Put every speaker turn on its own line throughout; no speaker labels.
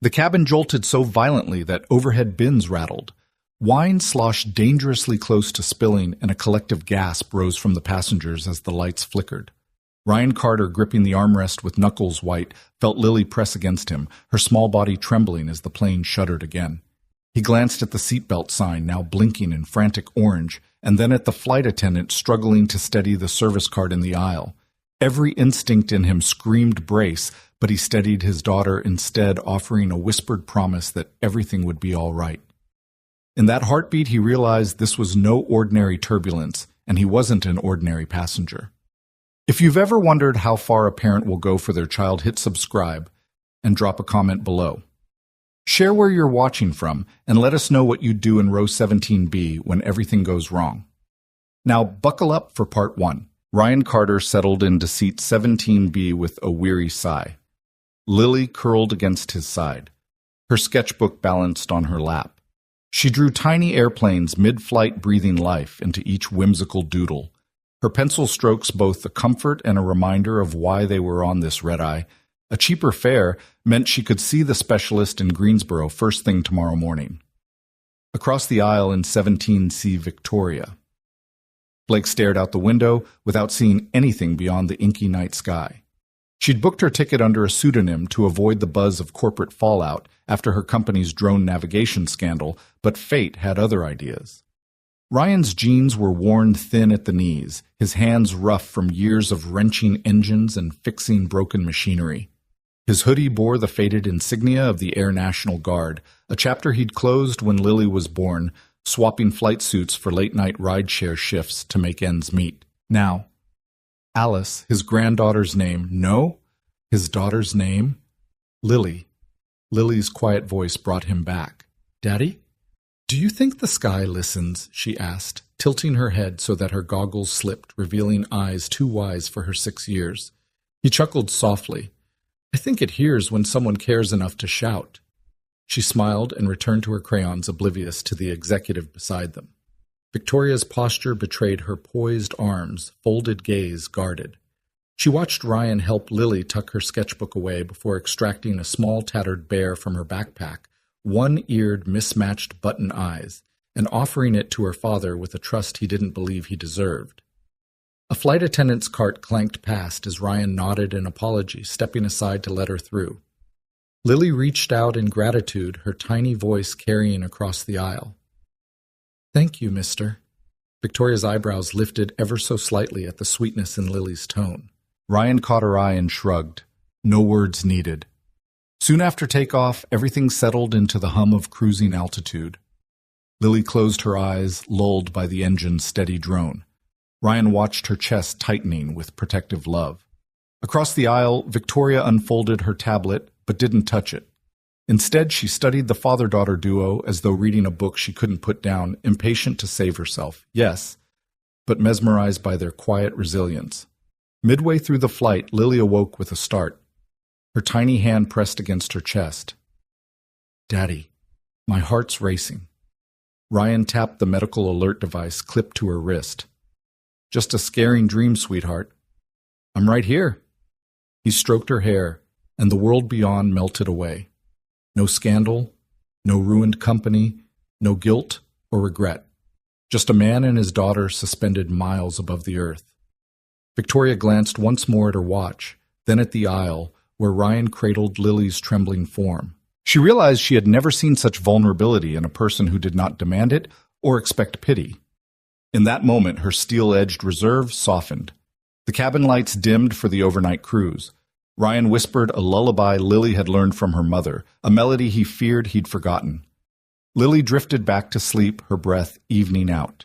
The cabin jolted so violently that overhead bins rattled. Wine sloshed dangerously close to spilling, and a collective gasp rose from the passengers as the lights flickered. Ryan Carter, gripping the armrest with knuckles white, felt Lily press against him, her small body trembling as the plane shuddered again. He glanced at the seatbelt sign, now blinking in frantic orange, and then at the flight attendant struggling to steady the service card in the aisle. Every instinct in him screamed brace, but he steadied his daughter, instead offering a whispered promise that everything would be all right. In that heartbeat, he realized this was no ordinary turbulence, and he wasn't an ordinary passenger. If you've ever wondered how far a parent will go for their child, hit subscribe and drop a comment below. Share where you're watching from, and let us know what you'd do in row 17B when everything goes wrong. Now buckle up for part 1. Ryan Carter settled into seat 17B with a weary sigh. Lily curled against his side. Her sketchbook balanced on her lap. She drew tiny airplanes mid-flight, breathing life into each whimsical doodle. Her pencil strokes both a comfort and a reminder of why they were on this red-eye. A cheaper fare meant she could see the specialist in Greensboro first thing tomorrow morning. Across the aisle in 17C Victoria. Blake stared out the window without seeing anything beyond the inky night sky. She'd booked her ticket under a pseudonym to avoid the buzz of corporate fallout after her company's drone navigation scandal, but fate had other ideas. Ryan's jeans were worn thin at the knees, his hands rough from years of wrenching engines and fixing broken machinery. His hoodie bore the faded insignia of the Air National Guard, a chapter he'd closed when Lily was born, swapping flight suits for late-night rideshare shifts to make ends meet. Now, Alice, his granddaughter's name. No, his daughter's name? Lily. Lily's quiet voice brought him back. Daddy? Do you think the sky listens? She asked, tilting her head so that her goggles slipped, revealing eyes too wise for her 6 years. He chuckled softly. I think it hears when someone cares enough to shout. She smiled and returned to her crayons, oblivious to the executive beside them. Victoria's posture betrayed her poised arms, folded gaze guarded. She watched Ryan help Lily tuck her sketchbook away before extracting a small tattered bear from her backpack, one-eared, mismatched button eyes, and offering it to her father with a trust he didn't believe he deserved. A flight attendant's cart clanked past as Ryan nodded in apology, stepping aside to let her through. Lily reached out in gratitude, her tiny voice carrying across the aisle. Thank you, mister. Victoria's eyebrows lifted ever so slightly at the sweetness in Lily's tone. Ryan caught her eye and shrugged. No words needed. Soon after takeoff, everything settled into the hum of cruising altitude. Lily closed her eyes, lulled by the engine's steady drone. Ryan watched her chest tightening with protective love. Across the aisle, Victoria unfolded her tablet, but didn't touch it. Instead, she studied the father-daughter duo as though reading a book she couldn't put down, impatient to save herself, yes, but mesmerized by their quiet resilience. Midway through the flight, Lily awoke with a start. Her tiny hand pressed against her chest. Daddy, my heart's racing. Ryan tapped the medical alert device clipped to her wrist. Just a scaring dream, sweetheart. I'm right here. He stroked her hair, and the world beyond melted away. No scandal, no ruined company, no guilt or regret. Just a man and his daughter suspended miles above the earth. Victoria glanced once more at her watch, then at the aisle, where Ryan cradled Lily's trembling form. She realized she had never seen such vulnerability in a person who did not demand it or expect pity. In that moment, her steel-edged reserve softened. The cabin lights dimmed for the overnight cruise. Ryan whispered a lullaby Lily had learned from her mother, a melody he feared he'd forgotten. Lily drifted back to sleep, her breath evening out.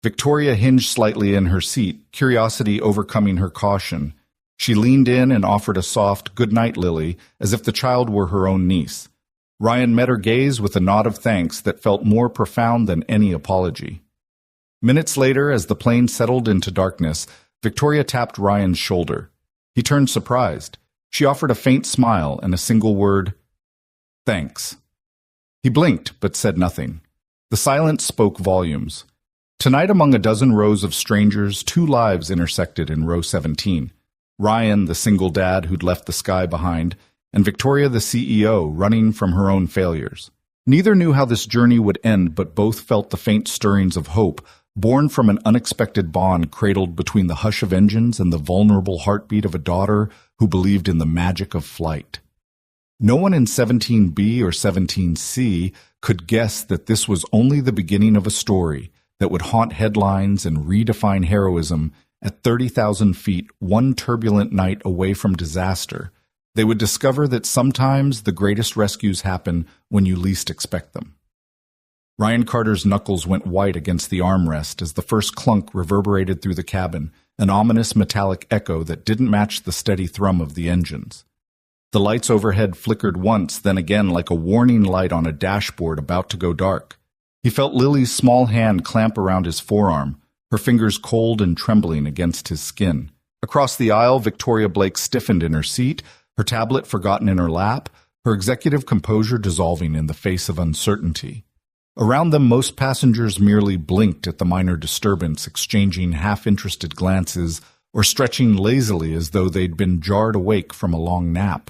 Victoria hinged slightly in her seat, curiosity overcoming her caution. She leaned in and offered a soft, "Good night, Lily," as if the child were her own niece. Ryan met her gaze with a nod of thanks that felt more profound than any apology. Minutes later, as the plane settled into darkness, Victoria tapped Ryan's shoulder. He turned surprised. She offered a faint smile and a single word, "Thanks." He blinked, but said nothing. The silence spoke volumes. Tonight, among a dozen rows of strangers, 2 lives intersected in row 17. Ryan, the single dad who'd left the sky behind, and Victoria, the CEO, running from her own failures. Neither knew how this journey would end, but both felt the faint stirrings of hope, born from an unexpected bond cradled between the hush of engines and the vulnerable heartbeat of a daughter who believed in the magic of flight. No one in 17B or 17C could guess that this was only the beginning of a story that would haunt headlines and redefine heroism at 30,000 feet, one turbulent night away from disaster. They would discover that sometimes the greatest rescues happen when you least expect them. Ryan Carter's knuckles went white against the armrest as the first clunk reverberated through the cabin, an ominous metallic echo that didn't match the steady thrum of the engines. The lights overhead flickered once, then again like a warning light on a dashboard about to go dark. He felt Lily's small hand clamp around his forearm, her fingers cold and trembling against his skin. Across the aisle, Victoria Blake stiffened in her seat, her tablet forgotten in her lap, her executive composure dissolving in the face of uncertainty. Around them, most passengers merely blinked at the minor disturbance, exchanging half-interested glances or stretching lazily as though they'd been jarred awake from a long nap.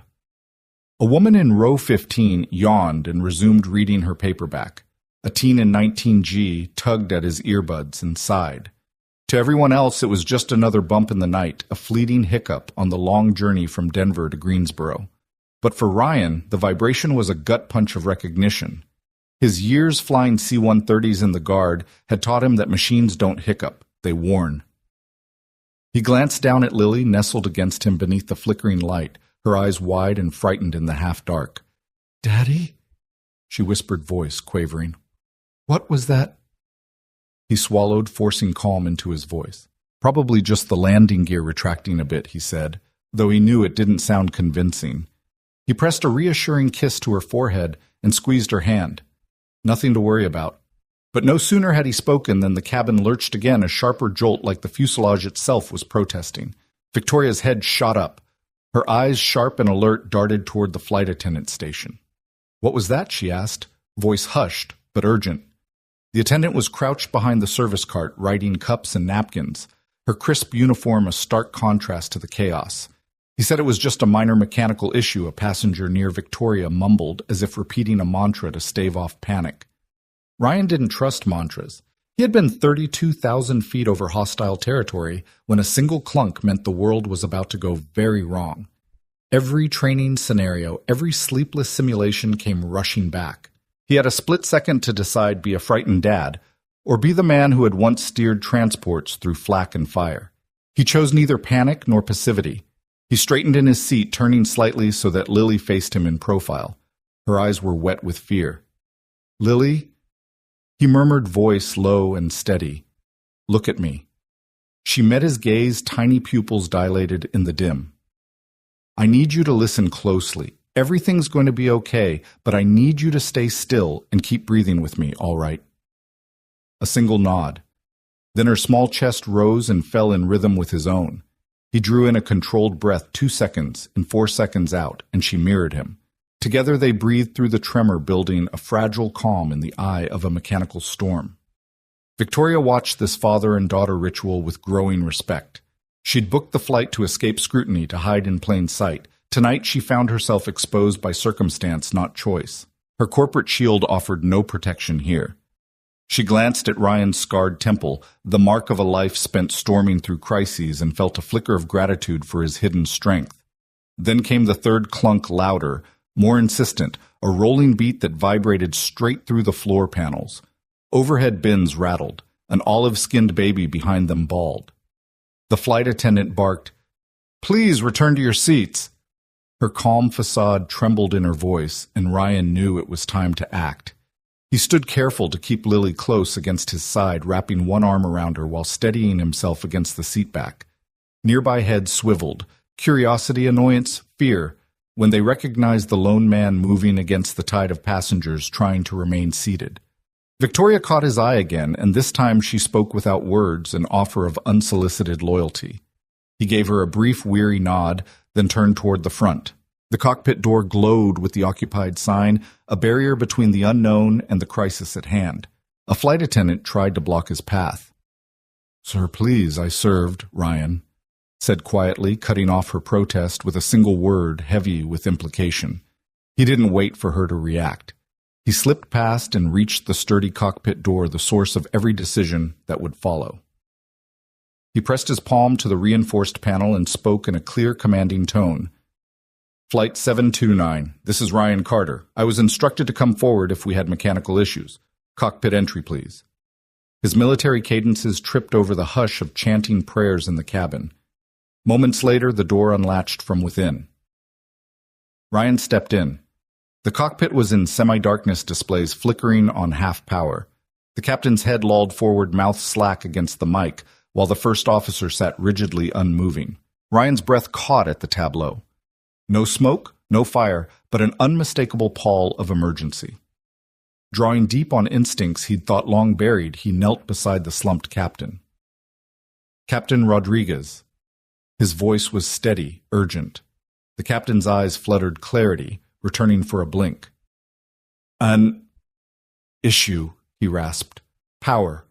A woman in row 15 yawned and resumed reading her paperback. A teen in 19G tugged at his earbuds and sighed. To everyone else, it was just another bump in the night, a fleeting hiccup on the long journey from Denver to Greensboro. But for Ryan, the vibration was a gut punch of recognition. His years flying C-130s in the Guard had taught him that machines don't hiccup, they warn. He glanced down at Lily, nestled against him beneath the flickering light, her eyes wide and frightened in the half-dark. "Daddy?" she whispered, voice quavering. "What was that?" He swallowed, forcing calm into his voice. "Probably just the landing gear retracting a bit," he said, though he knew it didn't sound convincing. He pressed a reassuring kiss to her forehead and squeezed her hand. Nothing to worry about. But no sooner had he spoken than the cabin lurched again, a sharper jolt like the fuselage itself was protesting. Victoria's head shot up. Her eyes, sharp and alert, darted toward the flight attendant's station. "What was that?" she asked, voice hushed but urgent. The attendant was crouched behind the service cart, righting cups and napkins, her crisp uniform a stark contrast to the chaos. He said it was just a minor mechanical issue, a passenger near Victoria mumbled, as if repeating a mantra to stave off panic. Ryan didn't trust mantras. He had been 32,000 feet over hostile territory when a single clunk meant the world was about to go very wrong. Every training scenario, every sleepless simulation came rushing back. He had a split second to decide: be a frightened dad, or be the man who had once steered transports through flak and fire. He chose neither panic nor passivity. He straightened in his seat, turning slightly so that Lily faced him in profile. Her eyes were wet with fear. "Lily?" He murmured, voice low and steady. "Look at me." She met his gaze, tiny pupils dilated in the dim. "I need you to listen closely. Everything's going to be okay, but I need you to stay still and keep breathing with me, all right?" A single nod. Then her small chest rose and fell in rhythm with his own. He drew in a controlled breath 2 seconds and 4 seconds out, and she mirrored him. Together they breathed through the tremor, building a fragile calm in the eye of a mechanical storm. Victoria watched this father and daughter ritual with growing respect. She'd booked the flight to escape scrutiny, to hide in plain sight. Tonight she found herself exposed by circumstance, not choice. Her corporate shield offered no protection here. She glanced at Ryan's scarred temple, the mark of a life spent storming through crises, and felt a flicker of gratitude for his hidden strength. Then came the third clunk, louder, more insistent, a rolling beat that vibrated straight through the floor panels. Overhead bins rattled, an olive-skinned baby behind them bawled. The flight attendant barked, "Please return to your seats." Her calm facade trembled in her voice, and Ryan knew it was time to act. He stood careful to keep Lily close against his side, wrapping one arm around her while steadying himself against the seat back. Nearby heads swiveled, curiosity, annoyance, fear, when they recognized the lone man moving against the tide of passengers trying to remain seated. Victoria caught his eye again, and this time she spoke without words, an offer of unsolicited loyalty. He gave her a brief, weary nod, then turned toward the front. The cockpit door glowed with the occupied sign, a barrier between the unknown and the crisis at hand. A flight attendant tried to block his path. "Sir, please," I served, Ryan. said quietly, cutting off her protest with a single word heavy with implication. He didn't wait for her to react. He slipped past and reached the sturdy cockpit door, the source of every decision that would follow. He pressed his palm to the reinforced panel and spoke in a clear, commanding tone. Flight 729, this is Ryan Carter. I was instructed to come forward if we had mechanical issues. Cockpit entry, please. His military cadences tripped over the hush of chanting prayers in the cabin. Moments later, the door unlatched from within. Ryan stepped in. The cockpit was in semi-darkness, displays flickering on half power. The captain's head lolled forward, mouth slack against the mic, while the first officer sat rigidly unmoving. Ryan's breath caught at the tableau. No smoke, no fire, but an unmistakable pall of emergency. Drawing deep on instincts he'd thought long buried, he knelt beside the slumped captain. Captain Rodriguez. His voice was steady, urgent. The captain's eyes fluttered clarity, returning for a blink. An issue, he rasped. Power.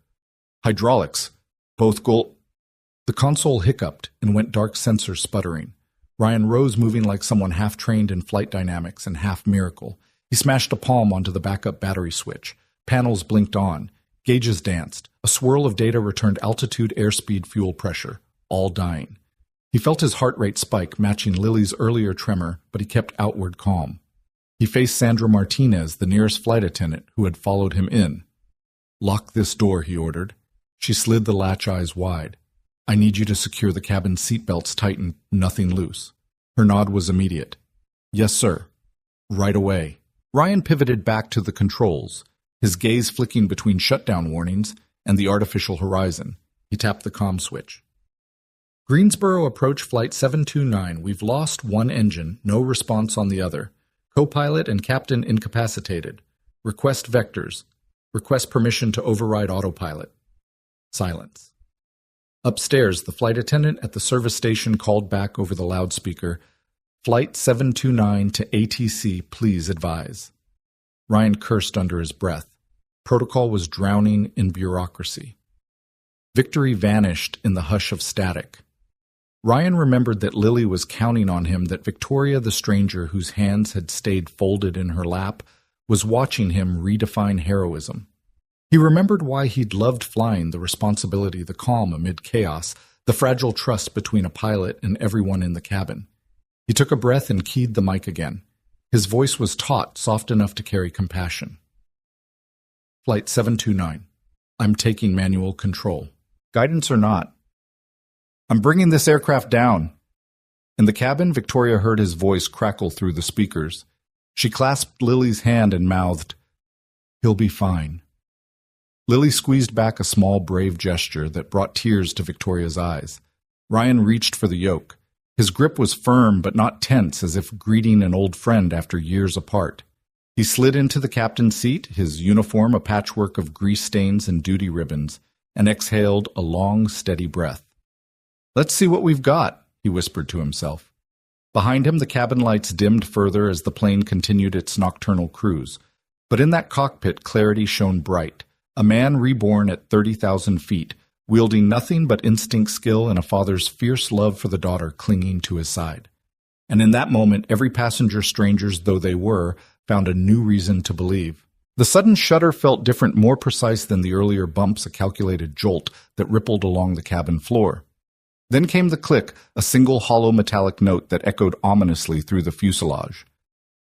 Hydraulics. Both The console hiccuped and went dark, sensor sputtering. Ryan rose, moving like someone half-trained in flight dynamics and half-miracle. He smashed a palm onto the backup battery switch. Panels blinked on. Gauges danced. A swirl of data returned altitude, airspeed, fuel pressure. All dying. He felt his heart rate spike, matching Lily's earlier tremor, but he kept outward calm. He faced Sandra Martinez, the nearest flight attendant, who had followed him in. Lock this door, he ordered. She slid the latch eyes wide. I need you to secure the cabin seatbelts tightened, nothing loose. Her nod was immediate. Yes, sir. Right away. Ryan pivoted back to the controls, his gaze flicking between shutdown warnings and the artificial horizon. He tapped the comm switch. Greensboro approach flight 729. We've lost one engine, no response on the other. Co-pilot and captain incapacitated. Request vectors. Request permission to override autopilot. Silence. Upstairs, the flight attendant at the service station called back over the loudspeaker, Flight 729 to ATC, please advise. Ryan cursed under his breath. Protocol was drowning in bureaucracy. Victory vanished in the hush of static. Ryan remembered that Lily was counting on him, that Victoria, the stranger whose hands had stayed folded in her lap, was watching him redefine heroism. He remembered why he'd loved flying, the responsibility, the calm amid chaos, the fragile trust between a pilot and everyone in the cabin. He took a breath and keyed the mic again. His voice was taut, soft enough to carry compassion. Flight 729. I'm taking manual control. Guidance or not. I'm bringing this aircraft down. In the cabin, Victoria heard his voice crackle through the speakers. She clasped Lily's hand and mouthed, He'll be fine. Lily squeezed back a small, brave gesture that brought tears to Victoria's eyes. Ryan reached for the yoke. His grip was firm but not tense, as if greeting an old friend after years apart. He slid into the captain's seat, his uniform a patchwork of grease stains and duty ribbons, and exhaled a long, steady breath. Let's see what we've got, he whispered to himself. Behind him, the cabin lights dimmed further as the plane continued its nocturnal cruise. But in that cockpit, clarity shone bright. A man reborn at 30,000 feet, wielding nothing but instinct, skill, and a father's fierce love for the daughter clinging to his side. And in that moment, every passenger, strangers though they were, found a new reason to believe. The sudden shudder felt different, more precise than the earlier bumps, a calculated jolt that rippled along the cabin floor. Then came the click, a single hollow metallic note that echoed ominously through the fuselage.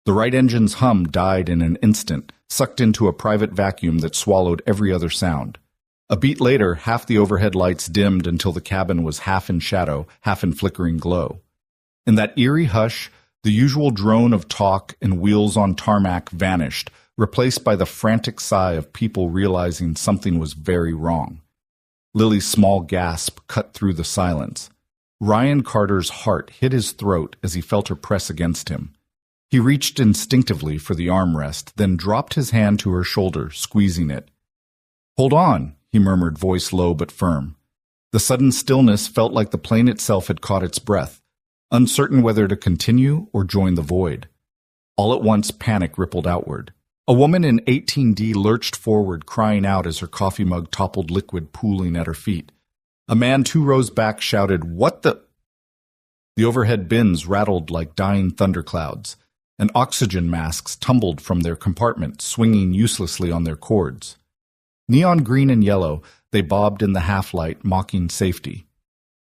The right engine's hum died in an instant, sucked into a private vacuum that swallowed every other sound. A beat later, half the overhead lights dimmed until the cabin was half in shadow, half in flickering glow. In that eerie hush, the usual drone of talk and wheels on tarmac vanished, replaced by the frantic sigh of people realizing something was very wrong. Lily's small gasp cut through the silence. Ryan Carter's heart hit his throat as he felt her press against him. He reached instinctively for the armrest, then dropped his hand to her shoulder, squeezing it. Hold on, he murmured, voice low but firm. The sudden stillness felt like the plane itself had caught its breath, uncertain whether to continue or join the void. All at once, panic rippled outward. A woman in 18D lurched forward, crying out as her coffee mug toppled, liquid pooling at her feet. A man 2 rows back shouted, "What the—" The overhead bins rattled like dying thunderclouds, and oxygen masks tumbled from their compartments, swinging uselessly on their cords. Neon green and yellow, they bobbed in the half-light, mocking safety.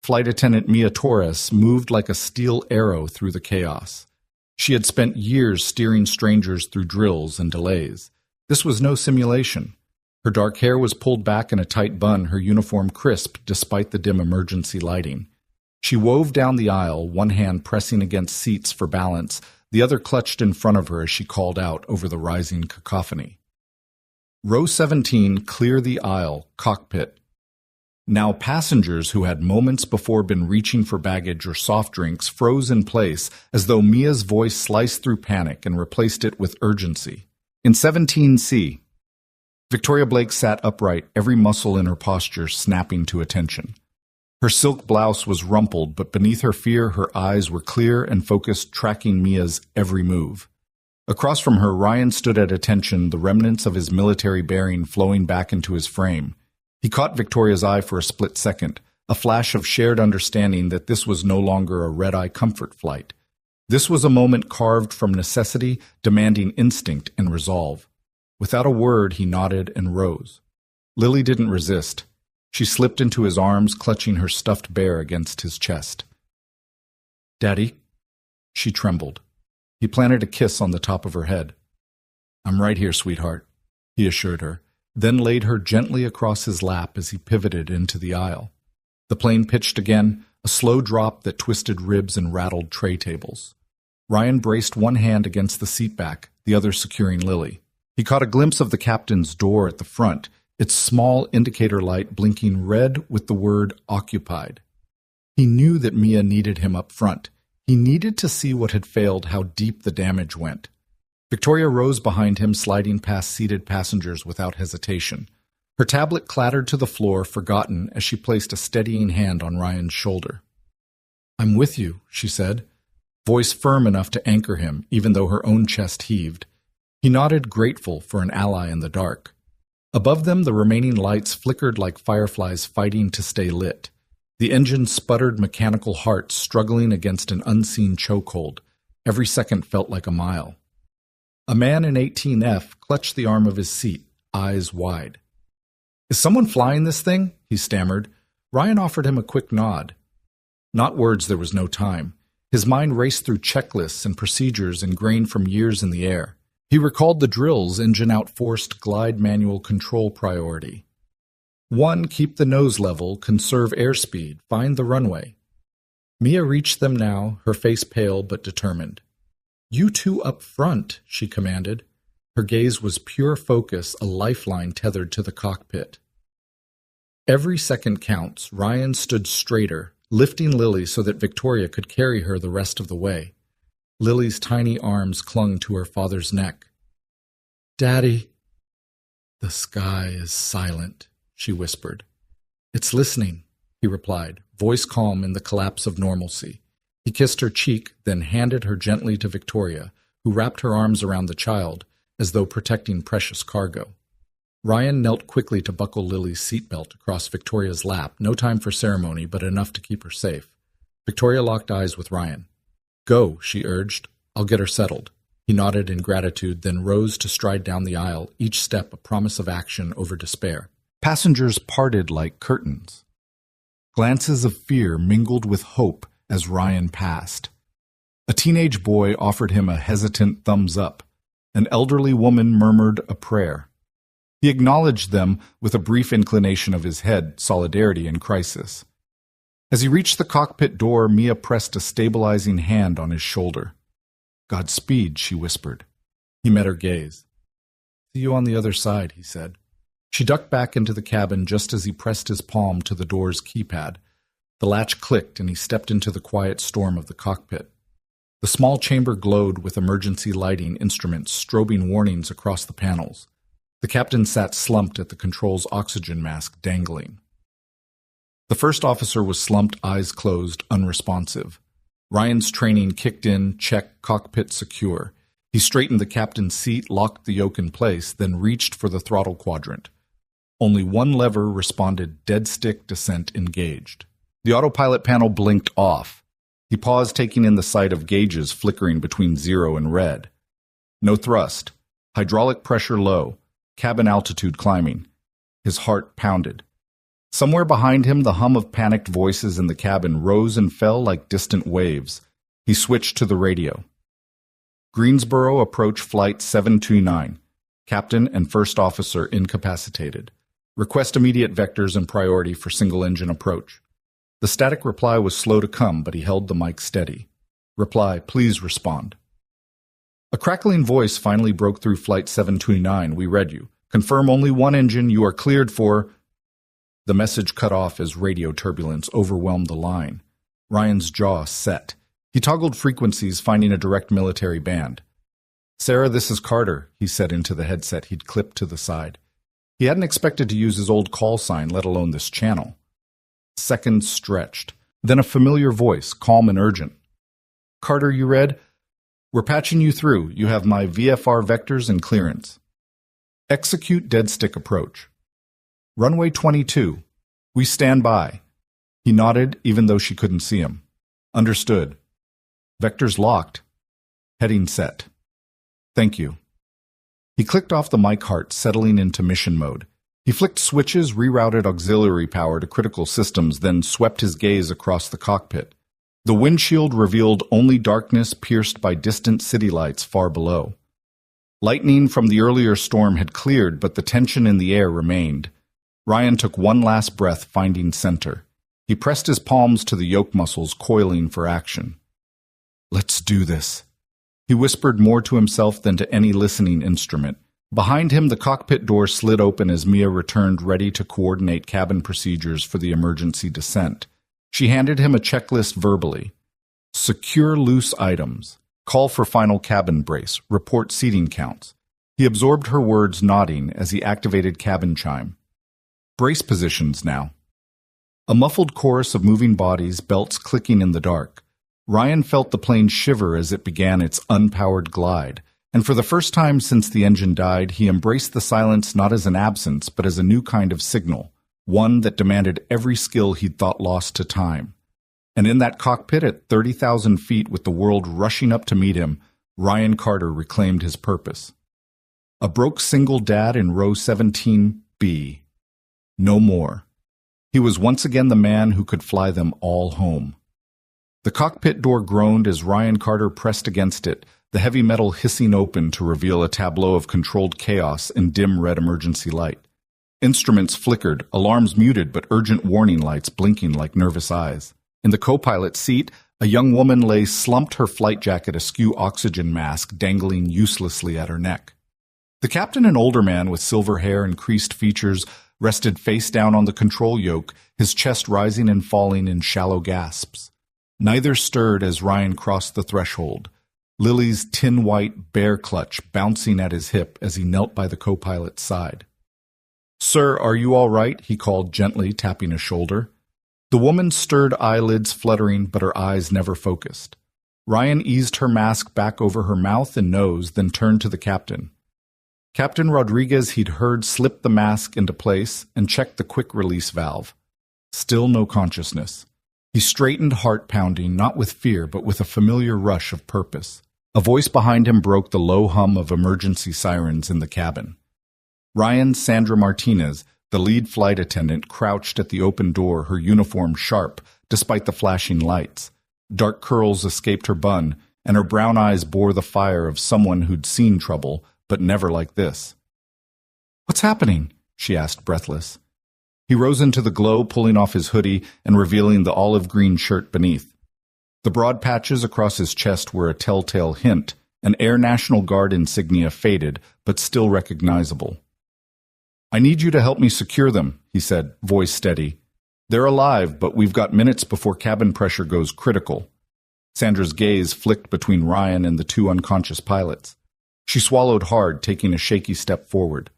Flight attendant Mia Torres moved like a steel arrow through the chaos. She had spent years steering strangers through drills and delays. This was no simulation. Her dark hair was pulled back in a tight bun, her uniform crisp despite the dim emergency lighting. She wove down the aisle, one hand pressing against seats for balance, the other clutched in front of her as she called out over the rising cacophony. Row 17, clear the aisle, cockpit. Now passengers who had moments before been reaching for baggage or soft drinks froze in place as though Mia's voice sliced through panic and replaced it with urgency. In 17C, Victoria Blake sat upright, every muscle in her posture snapping to attention. Her silk blouse was rumpled, but beneath her fear, her eyes were clear and focused, tracking Mia's every move. Across from her, Ryan stood at attention, the remnants of his military bearing flowing back into his frame. He caught Victoria's eye for a split second, a flash of shared understanding that this was no longer a red-eye comfort flight. This was a moment carved from necessity, demanding instinct and resolve. Without a word, he nodded and rose. Lily didn't resist. She slipped into his arms, clutching her stuffed bear against his chest. "Daddy?" She trembled. He planted a kiss on the top of her head. "I'm right here, sweetheart," he assured her, then laid her gently across his lap as he pivoted into the aisle. The plane pitched again, a slow drop that twisted ribs and rattled tray tables. Ryan braced one hand against the seat back, the other securing Lily. He caught a glimpse of the captain's door at the front, its small indicator light blinking red with the word occupied. He knew that Mia needed him up front. He needed to see what had failed, how deep the damage went. Victoria rose behind him, sliding past seated passengers without hesitation. Her tablet clattered to the floor, forgotten, as she placed a steadying hand on Ryan's shoulder. "I'm with you," she said, voice firm enough to anchor him, even though her own chest heaved. He nodded, grateful for an ally in the dark. Above them, the remaining lights flickered like fireflies fighting to stay lit. The engine sputtered, mechanical hearts struggling against an unseen chokehold. Every second felt like a mile. A man in 18F clutched the arm of his seat, eyes wide. "Is someone flying this thing?" he stammered. Ryan offered him a quick nod. Not words, there was no time. His mind raced through checklists and procedures ingrained from years in the air. He recalled the drills, engine out forced, glide manual control priority. 1, keep the nose level, conserve airspeed, find the runway. Mia reached them now, her face pale but determined. "You two up front," she commanded. Her gaze was pure focus, a lifeline tethered to the cockpit. Every second counts. Ryan stood straighter, lifting Lily so that Victoria could carry her the rest of the way. Lily's tiny arms clung to her father's neck. "Daddy." "The sky is silent," she whispered. "It's listening," he replied, voice calm in the collapse of normalcy. He kissed her cheek, then handed her gently to Victoria, who wrapped her arms around the child, as though protecting precious cargo. Ryan knelt quickly to buckle Lily's seatbelt across Victoria's lap, no time for ceremony, but enough to keep her safe. Victoria locked eyes with Ryan. "Go," she urged. "I'll get her settled." He nodded in gratitude, then rose to stride down the aisle, each step a promise of action over despair. Passengers parted like curtains. Glances of fear mingled with hope as Ryan passed. A teenage boy offered him a hesitant thumbs up. An elderly woman murmured a prayer. He acknowledged them with a brief inclination of his head, solidarity in crisis. As he reached the cockpit door, Mia pressed a stabilizing hand on his shoulder. "Godspeed," she whispered. He met her gaze. "See you on the other side," he said. She ducked back into the cabin just as he pressed his palm to the door's keypad. The latch clicked and he stepped into the quiet storm of the cockpit. The small chamber glowed with emergency lighting instruments strobing warnings across the panels. The captain sat slumped at the control's oxygen mask dangling. The first officer was slumped, eyes closed, unresponsive. Ryan's training kicked in, check, cockpit secure. He straightened the captain's seat, locked the yoke in place, then reached for the throttle quadrant. Only one lever responded, dead stick descent engaged. The autopilot panel blinked off. He paused, taking in the sight of gauges flickering between 0 and red. No thrust. Hydraulic pressure low. Cabin altitude climbing. His heart pounded. Somewhere behind him, the hum of panicked voices in the cabin rose and fell like distant waves. He switched to the radio. Greensboro approach flight 729. Captain and first officer incapacitated. Request immediate vectors and priority for single-engine approach. The static reply was slow to come, but he held the mic steady. Reply, please respond. A crackling voice finally broke through Flight 729. We read you. Confirm only one engine. You are cleared for... The message cut off as radio turbulence overwhelmed the line. Ryan's jaw set. He toggled frequencies, finding a direct military band. Sarah, this is Carter, he said into the headset he'd clipped to the side. He hadn't expected to use his old call sign, let alone this channel. Seconds stretched. Then a familiar voice, calm and urgent. Carter, you read? We're patching you through. You have my VFR vectors and clearance. Execute dead stick approach. Runway 22. We stand by. He nodded, even though she couldn't see him. Understood. Vectors locked. Heading set. Thank you. He clicked off the mic heart, settling into mission mode. He flicked switches, rerouted auxiliary power to critical systems, then swept his gaze across the cockpit. The windshield revealed only darkness pierced by distant city lights far below. Lightning from the earlier storm had cleared, but the tension in the air remained. Ryan took one last breath, finding center. He pressed his palms to the yoke muscles, coiling for action. Let's do this. He whispered more to himself than to any listening instrument. Behind him, the cockpit door slid open as Mia returned, ready to coordinate cabin procedures for the emergency descent. She handed him a checklist verbally. Secure loose items. Call for final cabin brace. Report seating counts. He absorbed her words, nodding as he activated cabin chime. Brace positions now. A muffled chorus of moving bodies, belts clicking in the dark. Ryan felt the plane shiver as it began its unpowered glide, and for the first time since the engine died, he embraced the silence not as an absence, but as a new kind of signal, one that demanded every skill he'd thought lost to time. And in that cockpit at 30,000 feet with the world rushing up to meet him, Ryan Carter reclaimed his purpose. A broke single dad in row 17B. No more. He was once again the man who could fly them all home. The cockpit door groaned as Ryan Carter pressed against it, the heavy metal hissing open to reveal a tableau of controlled chaos in dim red emergency light. Instruments flickered, alarms muted, but urgent warning lights blinking like nervous eyes. In the co-pilot seat, a young woman lay slumped, her flight jacket askew, oxygen mask dangling uselessly at her neck. The captain, an older man with silver hair and creased features, rested face down on the control yoke, his chest rising and falling in shallow gasps. Neither stirred as Ryan crossed the threshold, Lily's tin-white bear clutch bouncing at his hip as he knelt by the co-pilot's side. "Sir, are you all right?" he called gently, tapping his shoulder. The woman stirred, eyelids fluttering, but her eyes never focused. Ryan eased her mask back over her mouth and nose, then turned to the captain. Captain Rodriguez, he'd heard, slipped the mask into place and checked the quick-release valve. Still no consciousness. He straightened, heart pounding, not with fear, but with a familiar rush of purpose. A voice behind him broke the low hum of emergency sirens in the cabin. Ryan Sandra Martinez, the lead flight attendant, crouched at the open door, her uniform sharp, despite the flashing lights. Dark curls escaped her bun, and her brown eyes bore the fire of someone who'd seen trouble, but never like this. "What's happening?" she asked, breathless. He rose into the glow, pulling off his hoodie and revealing the olive-green shirt beneath. The broad patches across his chest were a telltale hint, an Air National Guard insignia faded, but still recognizable. "I need you to help me secure them," he said, voice steady. "They're alive, but we've got minutes before cabin pressure goes critical." Sandra's gaze flicked between Ryan and the two unconscious pilots. She swallowed hard, taking a shaky step forward.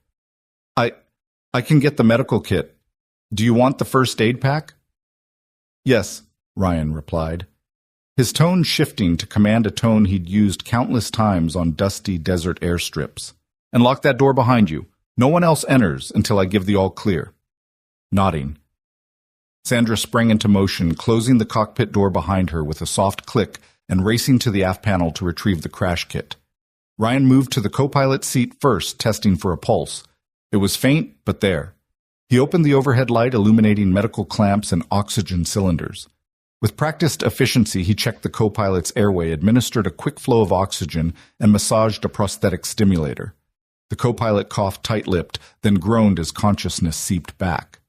I can get the medical kit. Do you want the first aid pack?" "Yes," Ryan replied, his tone shifting to command a tone he'd used countless times on dusty desert airstrips. "And lock that door behind you. No one else enters until I give the all clear." Nodding. Sandra sprang into motion, closing the cockpit door behind her with a soft click and racing to the aft panel to retrieve the crash kit. Ryan moved to the co-pilot seat first, testing for a pulse. It was faint, but there. He opened the overhead light, illuminating medical clamps and oxygen cylinders. With practiced efficiency, he checked the co-pilot's airway, administered a quick flow of oxygen, and massaged a prosthetic stimulator. The co-pilot coughed tight-lipped, then groaned as consciousness seeped back.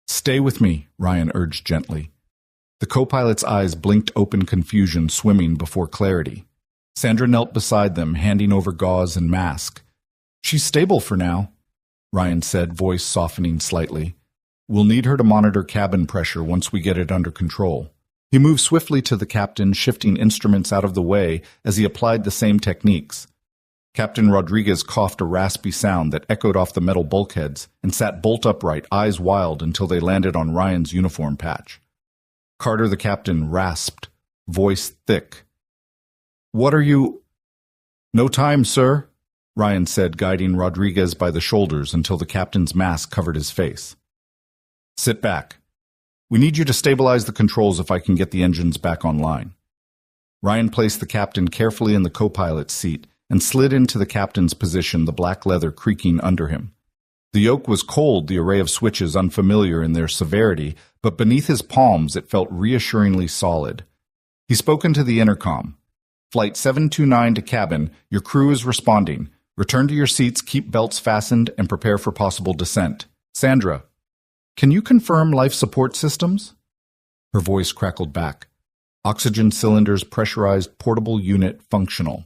"Stay with me," Ryan urged gently. The co-pilot's eyes blinked open confusion, swimming before clarity. Sandra knelt beside them, handing over gauze and mask. "She's stable for now," Ryan said, voice softening slightly. "We'll need her to monitor cabin pressure once we get it under control." He moved swiftly to the captain, shifting instruments out of the way as he applied the same techniques. Captain Rodriguez coughed a raspy sound that echoed off the metal bulkheads and sat bolt upright, eyes wild, until they landed on Ryan's uniform patch. Carter, the captain, rasped, voice thick. "What are you—" "No time, sir," Ryan said, guiding Rodriguez by the shoulders until the captain's mask covered his face. "Sit back. We need you to stabilize the controls if I can get the engines back online." Ryan placed the captain carefully in the co-pilot's seat and slid into the captain's position, the black leather creaking under him. The yoke was cold, the array of switches unfamiliar in their severity, but beneath his palms it felt reassuringly solid. He spoke into the intercom. "Flight 729 to cabin, your crew is responding. Return to your seats, keep belts fastened, and prepare for possible descent. Sandra, can you confirm life support systems?" Her voice crackled back. "Oxygen cylinders pressurized, portable unit functional.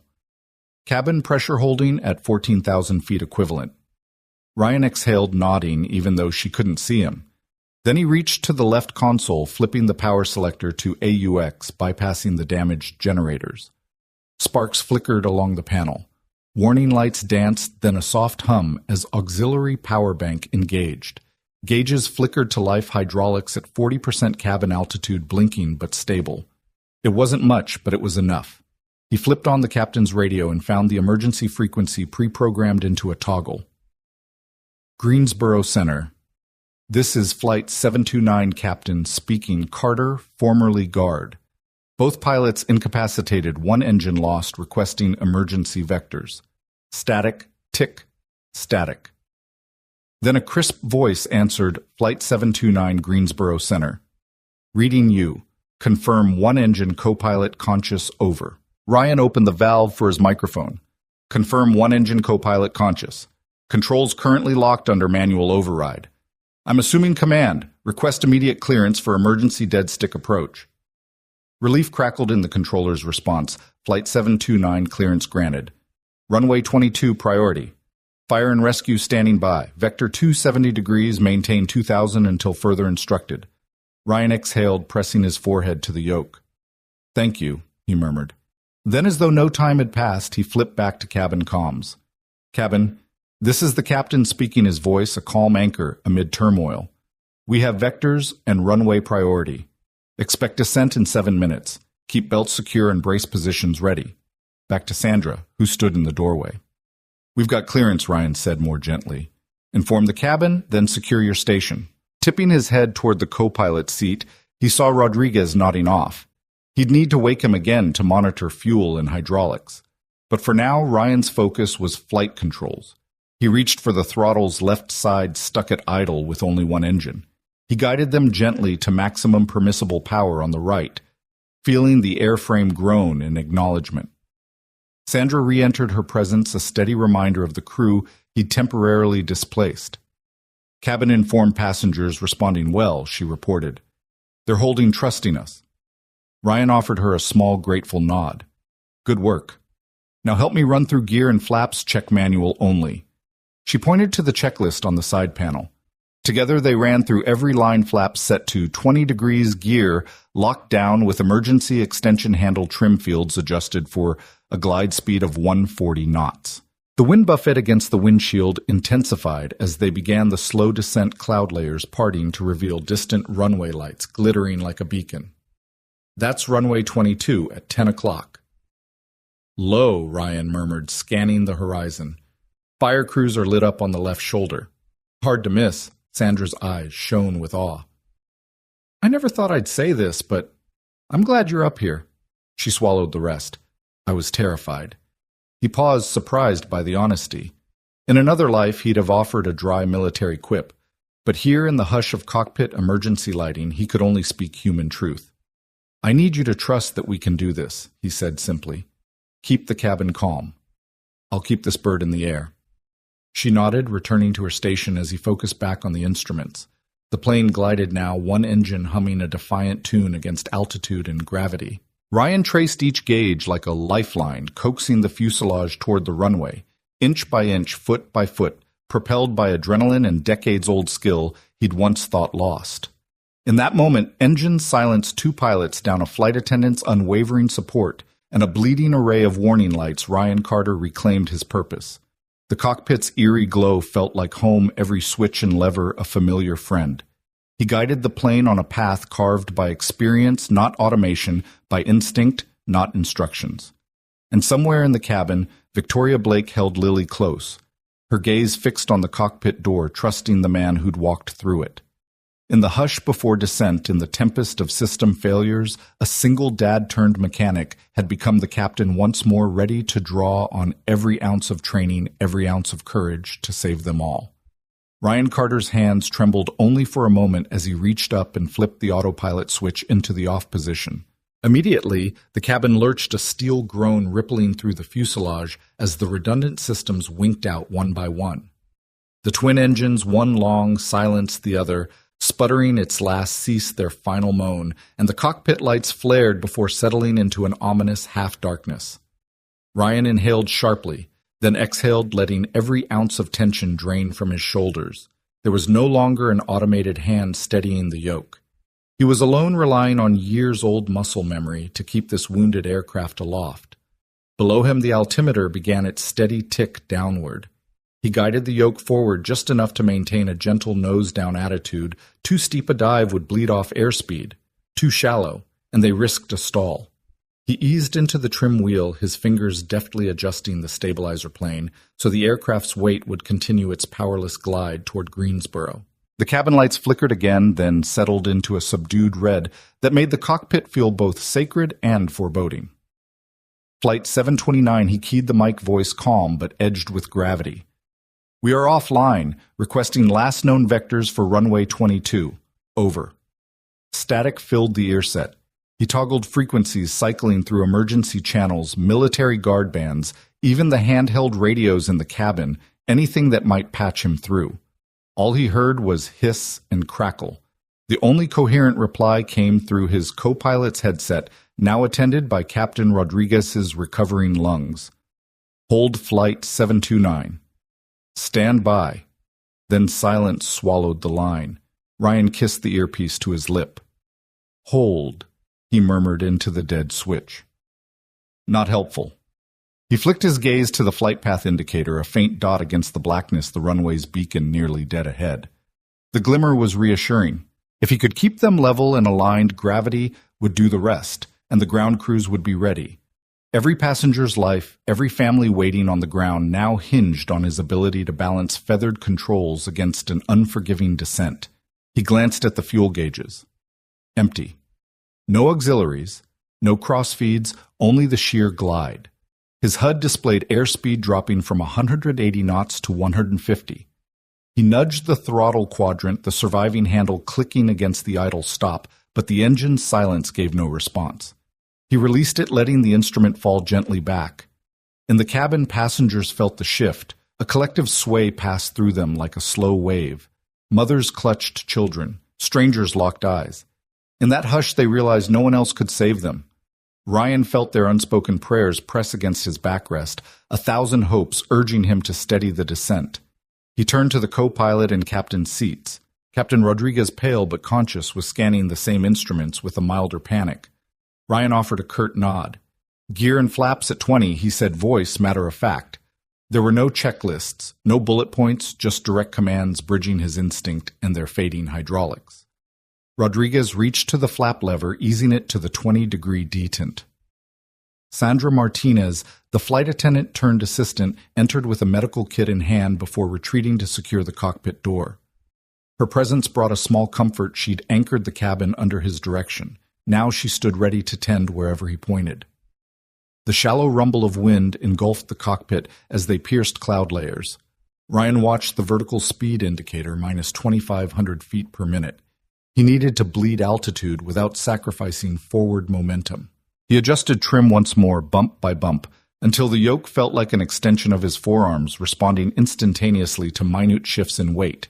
Cabin pressure holding at 14,000 feet equivalent." Ryan exhaled, nodding, even though she couldn't see him. Then he reached to the left console, flipping the power selector to AUX, bypassing the damaged generators. Sparks flickered along the panel. Warning lights danced, then a soft hum as auxiliary power bank engaged. Gauges flickered to life, hydraulics at 40% cabin altitude, blinking but stable. It wasn't much, but it was enough. He flipped on the captain's radio and found the emergency frequency pre-programmed into a toggle. "Greensboro Center. This is Flight 729 Captain speaking, Carter, formerly guard. Both pilots incapacitated, one engine lost, requesting emergency vectors. Static, tick, static." Then a crisp voice answered, "Flight 729 Greensboro Center. Reading you. Confirm one engine co-pilot conscious, over." Ryan opened the valve for his microphone. "Confirm one engine co-pilot conscious. Controls currently locked under manual override. I'm assuming command. Request immediate clearance for emergency dead stick approach." Relief crackled in the controller's response. "Flight 729 clearance granted. Runway 22 priority. Fire and rescue standing by. Vector 270 degrees, maintain 2000 until further instructed." Ryan exhaled, pressing his forehead to the yoke. "Thank you," he murmured. Then, as though no time had passed, he flipped back to cabin comms. "Cabin, this is the captain speaking, his voice a calm anchor amid turmoil. We have vectors and runway priority. Expect descent in 7 minutes. Keep belts secure and brace positions ready." Back to Sandra, who stood in the doorway. "We've got clearance," Ryan said more gently. "Inform the cabin, then secure your station." Tipping his head toward the co-pilot seat, he saw Rodriguez nodding off. He'd need to wake him again to monitor fuel and hydraulics. But for now, Ryan's focus was flight controls. He reached for the throttle's left side, stuck at idle with only one engine. He guided them gently to maximum permissible power on the right, feeling the airframe groan in acknowledgement. Sandra re-entered her presence, a steady reminder of the crew he'd temporarily displaced. "Cabin informed passengers responding well," she reported. "They're holding, trusting us." Ryan offered her a small, grateful nod. "Good work. Now help me run through gear and flaps, check manual only." She pointed to the checklist on the side panel. Together they ran through every line flap set to 20 degrees gear, locked down with emergency extension handle trim fields adjusted for a glide speed of 140 knots. The wind buffet against the windshield intensified as they began the slow descent, cloud layers parting to reveal distant runway lights glittering like a beacon. "That's runway 22 at 10 o'clock. "Low," Ryan murmured, scanning the horizon. Fire crews are lit up on the left shoulder. "Hard to miss." Sandra's eyes shone with awe. I never thought I'd say this, but I'm glad you're up here. She swallowed the rest. I was terrified. He paused, surprised by the honesty. In another life, he'd have offered a dry military quip, but here in the hush of cockpit emergency lighting, he could only speak human truth. I need you to trust that we can do this, he said simply. Keep the cabin calm. I'll keep this bird in the air. She nodded, returning to her station as he focused back on the instruments. The plane glided now, one engine humming a defiant tune against altitude and gravity. Ryan traced each gauge like a lifeline, coaxing the fuselage toward the runway. Inch by inch, foot by foot, propelled by adrenaline and decades-old skill he'd once thought lost. In that moment, engines silenced two pilots down a flight attendant's unwavering support, and a bleeding array of warning lights. Ryan Carter reclaimed his purpose. The cockpit's eerie glow felt like home, every switch and lever a familiar friend. He guided the plane on a path carved by experience, not automation, by instinct, not instructions. And somewhere in the cabin, Victoria Blake held Lily close, her gaze fixed on the cockpit door, trusting the man who'd walked through it. In the hush before descent, in the tempest of system failures, a single dad-turned mechanic had become the captain once more, ready to draw on every ounce of training, every ounce of courage to save them all. Ryan Carter's hands trembled only for a moment as he reached up and flipped the autopilot switch into the off position. Immediately, the cabin lurched, a steel groan rippling through the fuselage as the redundant systems winked out one by one. The twin engines, one long, silenced the other. Sputtering its last ceased their final moan, and the cockpit lights flared before settling into an ominous half-darkness. Ryan inhaled sharply, then exhaled, letting every ounce of tension drain from his shoulders. There was no longer an automated hand steadying the yoke. He was alone, relying on years-old muscle memory to keep this wounded aircraft aloft. Below him, the altimeter began its steady tick downward. He guided the yoke forward just enough to maintain a gentle nose-down attitude. Too steep a dive would bleed off airspeed. Too shallow, and they risked a stall. He eased into the trim wheel, his fingers deftly adjusting the stabilizer plane so the aircraft's weight would continue its powerless glide toward Greensboro. The cabin lights flickered again, then settled into a subdued red that made the cockpit feel both sacred and foreboding. Flight 729, he keyed the mic voice, calm but edged with gravity. We are offline, requesting last known vectors for runway 22. Over. Static filled the earset. He toggled frequencies, cycling through emergency channels, military guard bands, even the handheld radios in the cabin, anything that might patch him through. All he heard was hiss and crackle. The only coherent reply came through his co-pilot's headset, now attended by Captain Rodriguez's recovering lungs. Hold flight 729. Stand by. Then silence swallowed the line. Ryan kissed the earpiece to his lip. Hold, he murmured into the dead switch. Not helpful. He flicked his gaze to the flight path indicator, a faint dot against the blackness, the runway's beacon nearly dead ahead. The glimmer was reassuring. If he could keep them level and aligned, gravity would do the rest, and the ground crews would be ready. Every passenger's life, every family waiting on the ground now hinged on his ability to balance feathered controls against an unforgiving descent. He glanced at the fuel gauges. Empty. No auxiliaries, no crossfeeds, only the sheer glide. His HUD displayed airspeed dropping from 180 knots to 150. He nudged the throttle quadrant, the surviving handle clicking against the idle stop, but the engine's silence gave no response. He released it, letting the instrument fall gently back. In the cabin, passengers felt the shift. A collective sway passed through them like a slow wave. Mothers clutched children. Strangers locked eyes. In that hush, they realized no one else could save them. Ryan felt their unspoken prayers press against his backrest, 1,000 hopes urging him to steady the descent. He turned to the co-pilot and captain's seats. Captain Rodriguez, pale but conscious, was scanning the same instruments with a milder panic. Ryan offered a curt nod. Gear and flaps at 20, he said, voice matter of fact. There were no checklists, no bullet points, just direct commands bridging his instinct and their fading hydraulics. Rodriguez reached to the flap lever, easing it to the 20-degree detent. Sandra Martinez, the flight attendant turned assistant, entered with a medical kit in hand before retreating to secure the cockpit door. Her presence brought a small comfort. She'd anchored the cabin under his direction. Now she stood ready to tend wherever he pointed. The shallow rumble of wind engulfed the cockpit as they pierced cloud layers. Ryan watched the vertical speed indicator minus 2,500 feet per minute. He needed to bleed altitude without sacrificing forward momentum. He adjusted trim once more, bump by bump, until the yoke felt like an extension of his forearms, responding instantaneously to minute shifts in weight.